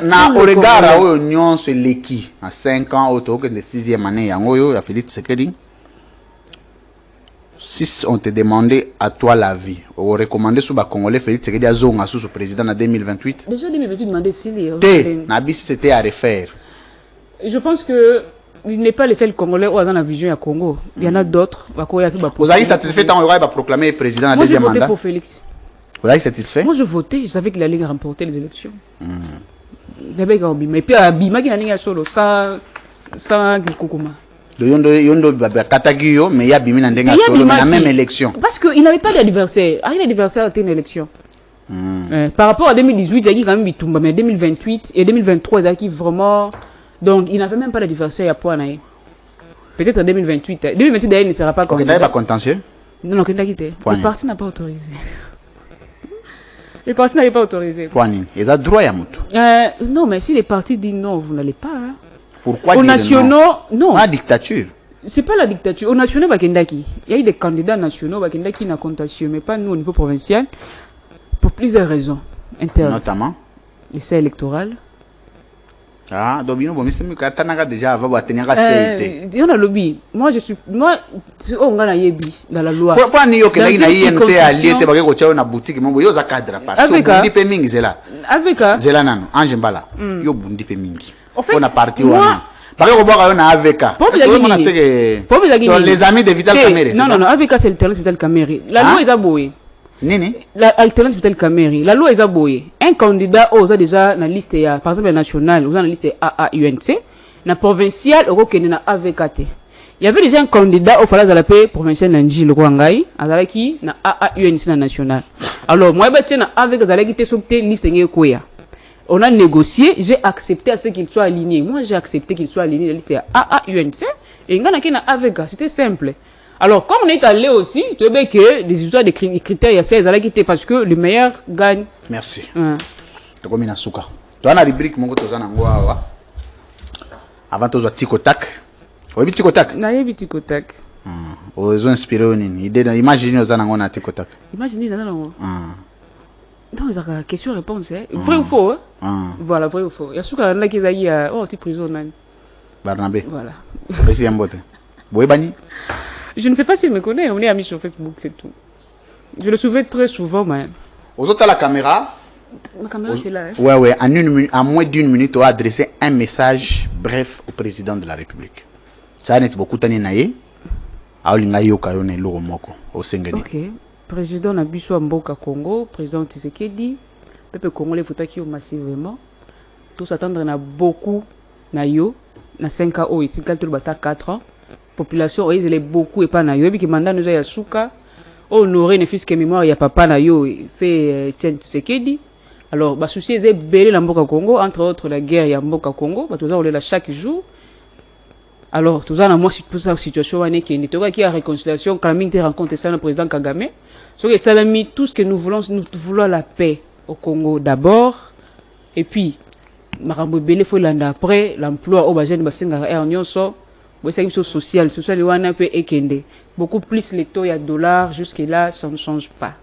na au regard au nyonso leki à 5 ans au tour de 6e année yangoyo ya Félix Tshisekedi? Si on te demandait à toi l'avis, on recommandait sous Congolais Félix Tshisekedi à zonga sous président en 2028. Déjà 2028 demandé s'il Nabi c'était à refaire. Je pense que il n'est pas le seul Congolais où on a la vision à Congo. Il y en a d'autres. Vous avez satisfait quand on va proclamer président à deuxième mandat? Moi, j'ai voté pour Félix. Vous avez satisfait? Moi, je votais. Je savais qu'il allait remporter les élections. Et puis, Abima qui n'a rien solo. Ça, Kikukuma. Yondo Katagiyo, mais il y a Bimi Nandenga solo, mais la même élection. Parce qu'il n'avait pas d'adversaire. Un adversaire était une élection. Par rapport à 2018, il y a quand même Bitumba, mais 2028 et 2023, il y a qui vraiment. Donc, il n'avait même pas d'adversaire à point. Peut-être en 2028. 2028, d'ailleurs, il ne sera pas candidat. Vous n'avez pas contentieux? Non, il n'a quitté. Le parti n'a pas autorisé. Le parti n'avait pas autorisé. Il a droit à Moutou. Non, mais si les partis disent non, vous n'allez pas. Hein. Pourquoi aux nationaux, non. La dictature. C'est pas la dictature. Aux nationaux, il y a eu des candidats nationaux qui n'ont contentieux, mais pas nous au niveau provincial, pour plusieurs raisons. Notamment l'essai électoral. Ah, donc déjà avant on a lobby. Moi on a yebi dans la loi. Pourquoi ni yo kena ina INC allié te bagé ko tchao na boutique mo yo za cadre pas. So bundi pe mingi zela. Avec zela nano Ange Mbala. Yo bundi pe mingi. On a parti wana. Bagé ko boka yo na AVK. Les amis de Vital Kamerhe. Non, AVK c'est le Vital Kamerhe. La loi est aboyée. Nini? L'alternance Vital Kamerhe. La loi est aboyée. Un candidat aux déjà na liste par exemple nationale, aux na liste AAUNC, na provincial au na AVKT. Il y avait déjà un candidat au Falaise à la paix provincial Nanji le Rwangai, azalaki na AAUNC na national. Alors moi ba na avec azalaki te sokte liste ngekoya. On a négocié, j'ai accepté à ce qu'il soit aligné. Moi j'ai accepté qu'il soit aligné la liste AAUNC et ngana ki na AVK, c'était simple. Alors, comme on est allé aussi, tu veux que les histoires des critères, il y a 16 à la quitter parce que le meilleur gagne. Merci. Tu as mis souka. Tu as la rubrique mon côté avant de Tikotak. Tu as vu Tikotak? Non, il y a Tikotak. Ils ont inspiré une idée. Imaginez aux anangos à Tikotak. Imaginez dans non, il y a question-réponse. Vrai ou faux? Voilà, vrai ou faux. Il y a souka là qui a dit oh, tu prison. Barnabé. Voilà. Merci à Mbote. Boébani. Je ne sais pas s'il me connaît, on est amis sur Facebook, c'est tout. Je le souviens très souvent, mais. Aux autres, à la caméra. La caméra, c'est là. Hein? Ouais, en moins d'une minute, tu as adressé un message bref au président de la République. Ça a été beaucoup de temps. Ok. Président Nabiso Mboka Congo, président Tshisekedi, peuple congolais faut massivement. Tout s'attendre à beaucoup, na yo, na 5 ans, il y a 4 ans. Population ils est beaucoup et pas na yo, et puis mandat nous a yasuka, honorer ne fils que mémoire ya papa na yo fait Tshisekedi. Alors ba souci est belé la Mboka Congo, entre autres la guerre ya Mboka Congo, ba tous on là chaque jour. Alors tous en moi pour cette situation on est qui a réconciliation quand même te rencontre ça le président Kagame. So que ça tout ce que nous voulons la paix au Congo d'abord et puis makambo belé faut landa après l'emploi au bajeune basenga en nyonso bo ça social wana peut ekende beaucoup plus les taux ya dollars jusque là ça ne change pas.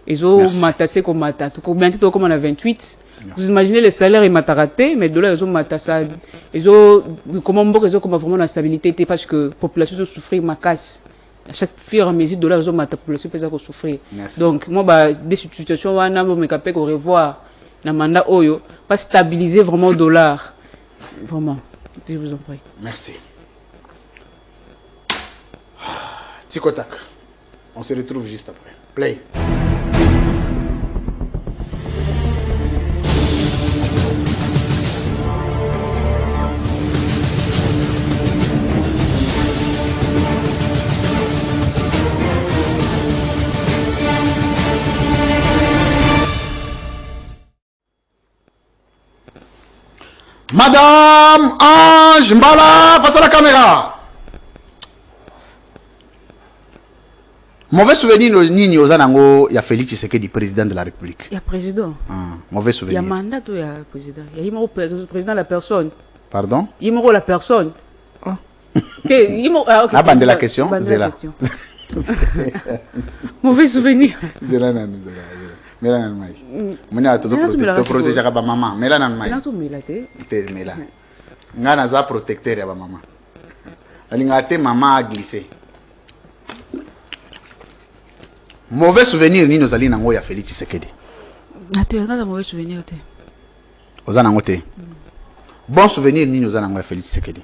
Ils ont matassé comme mata tout bientôt comme on a 28. Vous imaginez les salaires et mataraté mais dollars ils ont matassé ils ont comment ils ont comme vraiment la stabilité parce que population souffrir ma casse. À chaque fur et à mesure dollars ils ont ma population peut ça souffrir. Donc moi bah des situations wana me capé qu'on revoir na mandat oyo pas stabiliser vraiment dollar vraiment je vous en prie. Merci. Tikotak. On se retrouve juste après. Play. Madame Ange Mbala, face à la caméra. Mauvais souvenir nini ozanango ya Félix Tshisekedi président de la République. Il y a président. Mauvais souvenir. Il y a mandat il y a président. Il y a président la personne. Pardon? Il y a la personne. Ah. Okay, bande la question, Zela. Mauvais souvenir. Zela nan Zela. Mela nan mai. Mona to protéger ba maman. Mela nan mai. Nato mela te. Te mela. Ngana za protecteur ya ba maman. Alinga te maman a glissé. Mauvais souvenir ni nous allons nango ya Félix Tshisekedi. Natela mauvais souvenir te. Ozana ngote. Bon souvenir ni nous allons nango ya Félix Tshisekedi.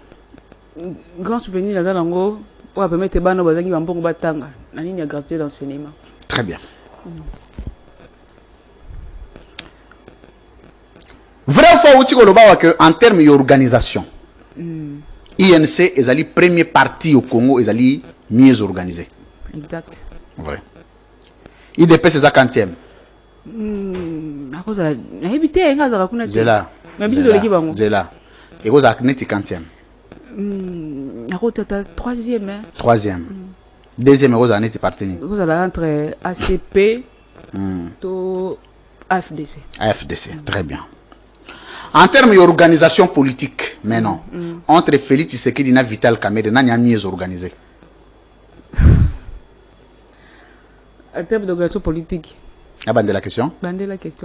Grand souvenir na nango pour permettre bana bazangi bambongo batanga na nini ya gratuité d'enseignement. Très bien. Vrai fois où tu vois que en termes d'organisation, INC est le premier parti au Congo est mieux organisé. Exact. Vrai. IDP c'est ça quantième. À cause de la habité ngaza kuna Zela. Mais biso de l'équipe bango. Zela. Et vous avez neti quantième. À cause de ta troisième hein. Troisième. Deuxième vous avez neti parti. Vous allez entre ACP to AFDC. AFDC, très bien. En termes d'organisation politique, maintenant, entre Félix Tshisekedi et Vital Kamerhe, n'a mieux organisé. En termes d'organisation politique. Ah, bande la question. Bande la question.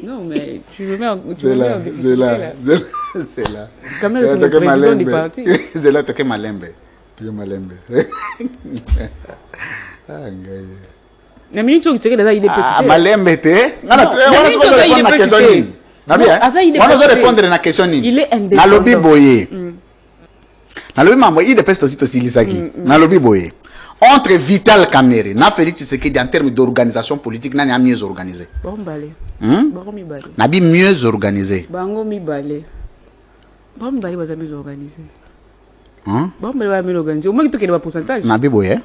Non, mais tu me mets en difficulté. C'est là. Kamerhe, c'est le président du parti. C'est là, tu es malembe. La minute où tu sais que il est ah, malembe te. On a question. Répondre à la question. Il est indépendant. Nalobi boye. Nalobi mambo, il dépêche aussi Silisaki. Nalobi boye. Entre Vital Kamerhe, na Félix Tshisekedi en termes d'organisation politique, n'a mieux organisé. Bon balé. Bon mi balé. N'a mieux organisé. Bango mi balé. Bon balé va mieux organisé. Bon balé va mieux organisé. Au moins que tu aies le pourcentage. Nabi boye.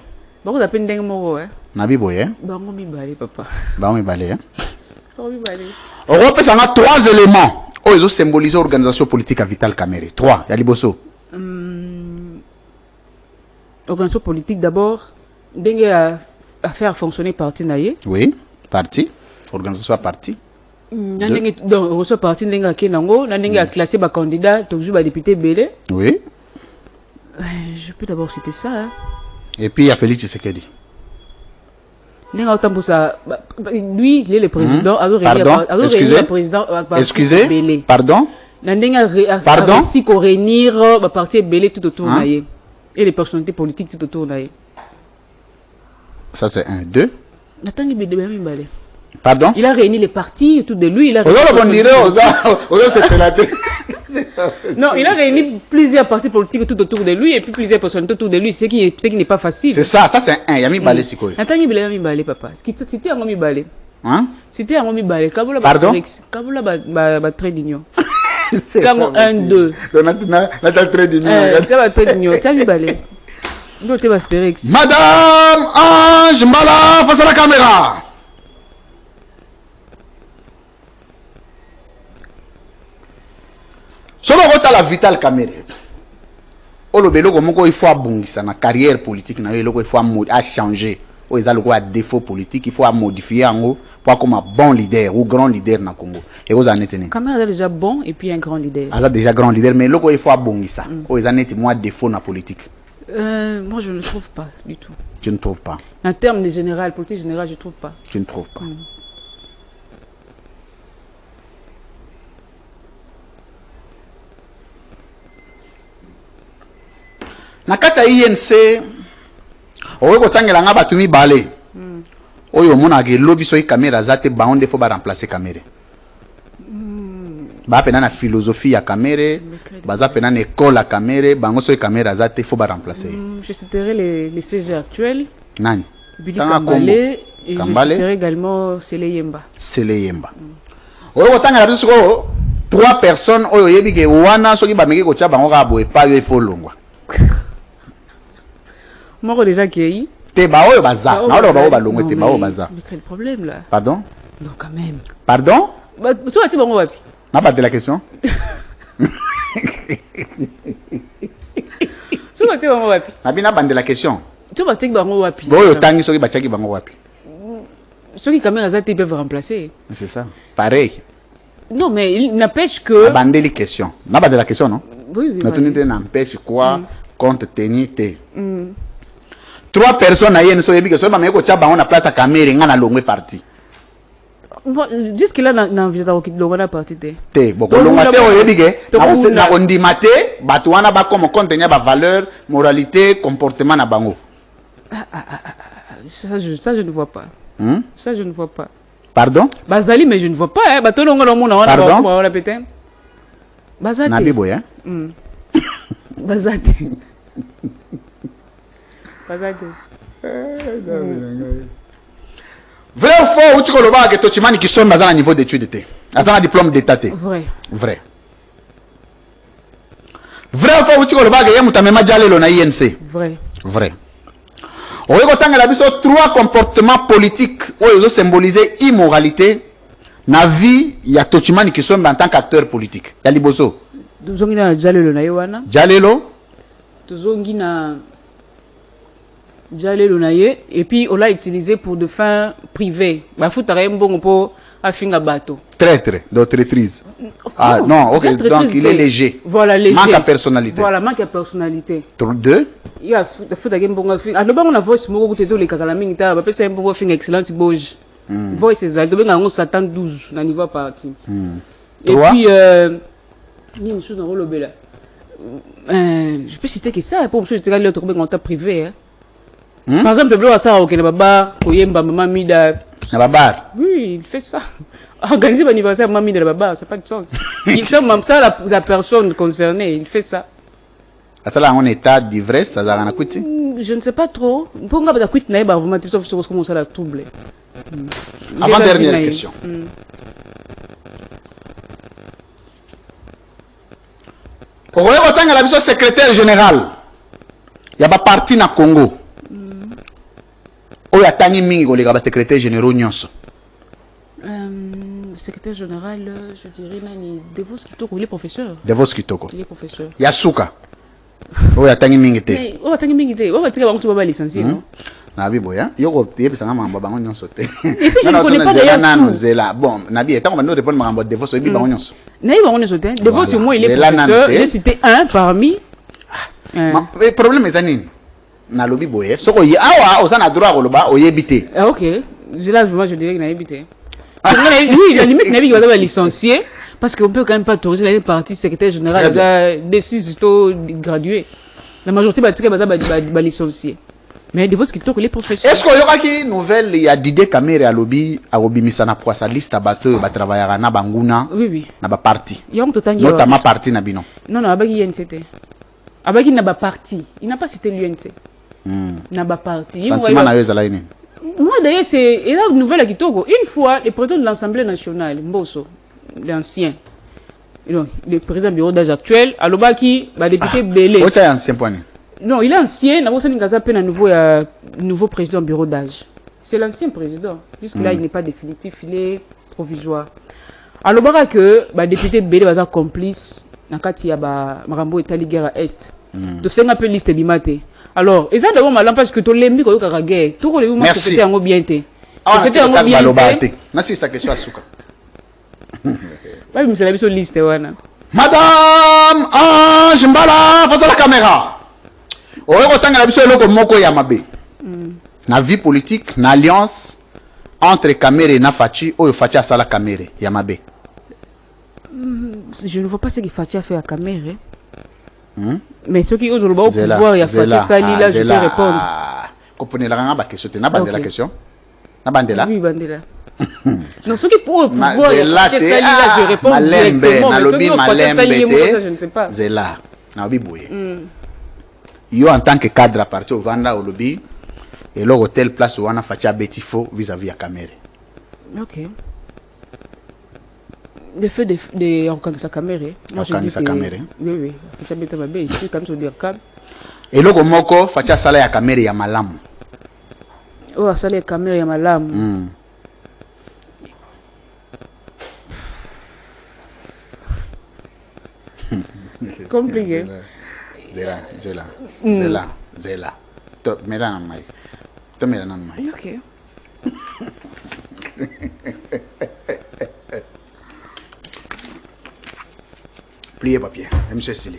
Bon, vous appelez Ndeng Moro, hein? Nabi boye. Bango mi balé, papa. Bango mi balé, hein? Bango mi balé. Europe, ça a 3 éléments. Oh, ils ont symbolisé l'organisation politique à Vital Kamerhe. 3. Yaliboso. Organisation politique d'abord. Ndenge à faire fonctionner parti naïe. Oui, parti. Organisation à parti. Donc, organisation parti Ndenge à Kenango. Ndenge à classer ma candidat, toujours ma député Belé. Oui. Je peux d'abord citer ça, hein? Et puis il y a Félix Tshisekedi. Lui, il est le président. Pardon? Excusez. Pardon? Pardon? Si qu'on réunir le parti Belé tout autour et les personnalités politiques tout autour. Ça c'est 1. 2. Pardon? Il a réuni les partis autour de lui. Non, il a réuni plusieurs partis politiques tout autour de lui et puis plusieurs personnalités autour de lui, ce qui n'est pas facile. C'est ça, ça c'est 1. Yami Balé Sikoy. Attends, il y a mis Balé, papa. C'était un homme Balé. Hein? C'était un homme Balé. Pardon? Kaboula ba très d'union. C'est un 1-2. On a très d'union. Tu as très d'union. Tu as mis Balé. Donc tu vas Astérix. Madame Ange Mbala face à la caméra. Solo rota la Vital Kamerhe. Olo beloko moko il faut abongisa na carrière politique na beloko il faut changer ou ils ont le droit à défaut politique, il faut modifier en haut pour comme un bon leader ou grand leader dans le Congo. Et vous en êtes Kamera est déjà bon et puis un grand leader. Ah, déjà grand leader, mais là, il faut abonner ça. Ou ils en êtes moins défaut dans la politique. Moi, je ne trouve pas du tout. Je ne trouve pas. En termes de général, politique générale, je ne trouve pas. Je ne trouve pas. Na kati ya INC oyo kotangela nga batu mibale oyo omonaka elobi soki kamera aza te bango nde fo baremplace kamere baa pena na philosophie ya kamere baza pena na ekole ya kamere bango soki kamera aza te fo baremplace Je citerai les CG actuels. nani Billy Tanga Kambale et Kambale. je citerai également Sele Yemba. Sele Yemba oyo kotangela biso sikoyo 3 personnes oyo oyebi ke wana soki bameki kotya bango kaka boye epai oyo efo longwa Moko déjà qui te baoyo baza naoloba bango balongwe te baoyo baza mais quel problème là? pardon Non, quand même. pardon Bah, tu vas-tu bango wapi? nabate la question Tu vas-tu bango wapi? nabi nabande la question Tu vas-tu bango wapi? boyo tangi soki batiaki bango wapi Ceux qui caméra ça, ils peuvent remplacer. c'est ça pareil Non, mais il n'empêche que. nabandeli question nabande la question non Oui, oui. natuni te vas-y. n'empêche quoi compte tenu te 3 personnes na yeni so yebi ke so bameki kotya bango na place ya kamere nga na longwe parti Bon, jusque-là, n'envisage pas la partie. te bokolongwa te oyebi ke Tokunda. na kondima te bato wana bakoma compte ya bavaleur moralité comportement na bango Ça, je ne vois pas. Hmm? Ça, je ne vois pas. pardon Bazali, mais je ne vois pas. Hein. Bateau, on a Pardon? on a pété. Bazate. nabi boye hein? Bazate. Bazate. vrai ou faux uti kolobaka ke tochimani kisombe aza na niveau d'étude te aza na diplôme d'état te Vrai. vrai vrai ou faux uti kolobaka ke ye moto amema jalelo na INC Vrai. vrai okoki kotangela biso 3 comportements politiques oyo ezosymbolize immoralité na vie ya tochimani kisombe en tant qu'acteur politique ya liboso Tuzongi na jalelo na yewana. jalelo Tuzongi na jalelo na ye. Et puis, on l'a utilisé pour de fins privées. Bah, faut t'arrêter bon pour afinga bateau. traître de traîtrise ah non ok c'est donc il est léger Voilà, léger. manque à personnalité Voilà, manque à personnalité. 2 Il y a faut t'arrêter bon afinga. Alors, on a voice moko kuteto le kakala mingi ta. Bah, peut-être un bon afinga excellence boge. Voice c'est ça. Donc, on a Satan 12 na niveau parti. Et 3. puis, il y a une chose dans le là. Je peux citer que ça pour monsieur tirer l'autre en temps privé. Par exemple, le blog ça au Kenababa, Koyemba, Maman Mida. na babar Oui, il fait ça. Organiser l'anniversaire Maman Mida Baba, ça n'a pas de sens. Il fait même ça la personne concernée, il fait ça. asala en état d'ivresse azalaka na kuti Je ne sais pas trop. Pour nga ba kwit na ba vraiment sauf sur comment ça la trouble. avant dernière question okoki kotangela biso secrétaire général ya baparti na Congo oyo atangi mingi koleka basecrétaire généraux nyonso Secrétaire général, je dirais Nani Devos Kitoko, il est professeur. Devos Kitoko Il est professeur. ya suka oyo atangi mingi te Mais on va t'engager mingi te. On va tirer bango licencié, non? nabi boya yoko yebisanga makambo bango nyonso te puis je ne connais pas d'ailleurs nano tout. zela bon nabi etango bando répondre makambo Devos oyebi bango nyonso Naïe bango ne sautait. Devos Voilà. au moins il est Zela professeur. Nante. J'ai cité un parmi. mais problème eza nini nalobi boye soko awa oza na droit koloba oyebi te Ah ok. Là moi je dirais qu'il n'a évité. Oui, la limite n'a pas va licencier parce qu'on peut quand même pas autoriser la partie secrétaire général des 6 gradués. La majorité va tirer va licencier. Mais Devos Kitoko il est professeur. est-ce que oyokaki nouvelle ya Didier Kamere alobi akobimisa na poisa liste ya bato oyo batravaillaka na banguna Oui oui. na baparti Il y a un total. notamment parti na bino Non non, abaki INCT. Abaki n'a pas parti. Il n'a pas cité l'UNC. N'a pas parti. sentiment na yo ezalaki nini Moi d'ailleurs c'est et là une nouvelle à Kitoko. Une fois le président de l'Assemblée nationale Mbosso, l'ancien, donc le président du bureau d'âge actuel, Alobaki, bah député Belé. ocha ya ancien point Non, il est ancien, n'a pas Ngaza peine un nouveau président du bureau d'âge. C'est l'ancien président. Jusque là il n'est pas définitif, il est provisoire. Alobaka que bah député Belé va complice na kati ya ba Marambo Etali guerre est. Tu sais un peu liste bimate. Alors, et ça d'abord malin parce que tu l'aimes que tu as gagné. Tout le monde se fait en bien té. Ah, on a bien té. Merci sa question à Souka. Ouais, mais c'est la mission liste wana. Madame Ange Mbala, face à la caméra. Oyo kotanga la biso eloko moko ya mabe. Na vie politique, na alliance entre Kamere et Fachi, oyo Fachi asala Kamere ya mabe. Je ne vois pas ce que Fachi a fait à Kamere. Mais ceux qui ont le pouvoir, il y a Fachi Sali, là, je peux répondre. Comprenez la question, tu n'as pas de la question? N'a pas de la? Oui, Bandela. Non, ceux qui pour le pouvoir, il y a Fachi Sali, là, je réponds directement. Mais ceux qui ont Fachi Sali, je ne sais pas. Zela, Naobi Bouye. Yo en tant que cadre à partir au Vanda au lobby, et leur hôtel place où on a Fachi Betifo vis-à-vis à Kamere. Ok. Le fait de organiser sa caméra. Moi, je dis que... Oui. Facha Beta Mabé, ici, comme sur le câble. Et là, comment Facha Sala ya caméra ya malam? Oh, Sala ya caméra ya malam. C'est compliqué. Zela. Mets-la dans maille. Mets-la dans maille. Ok. Pliez papier. M. Sili.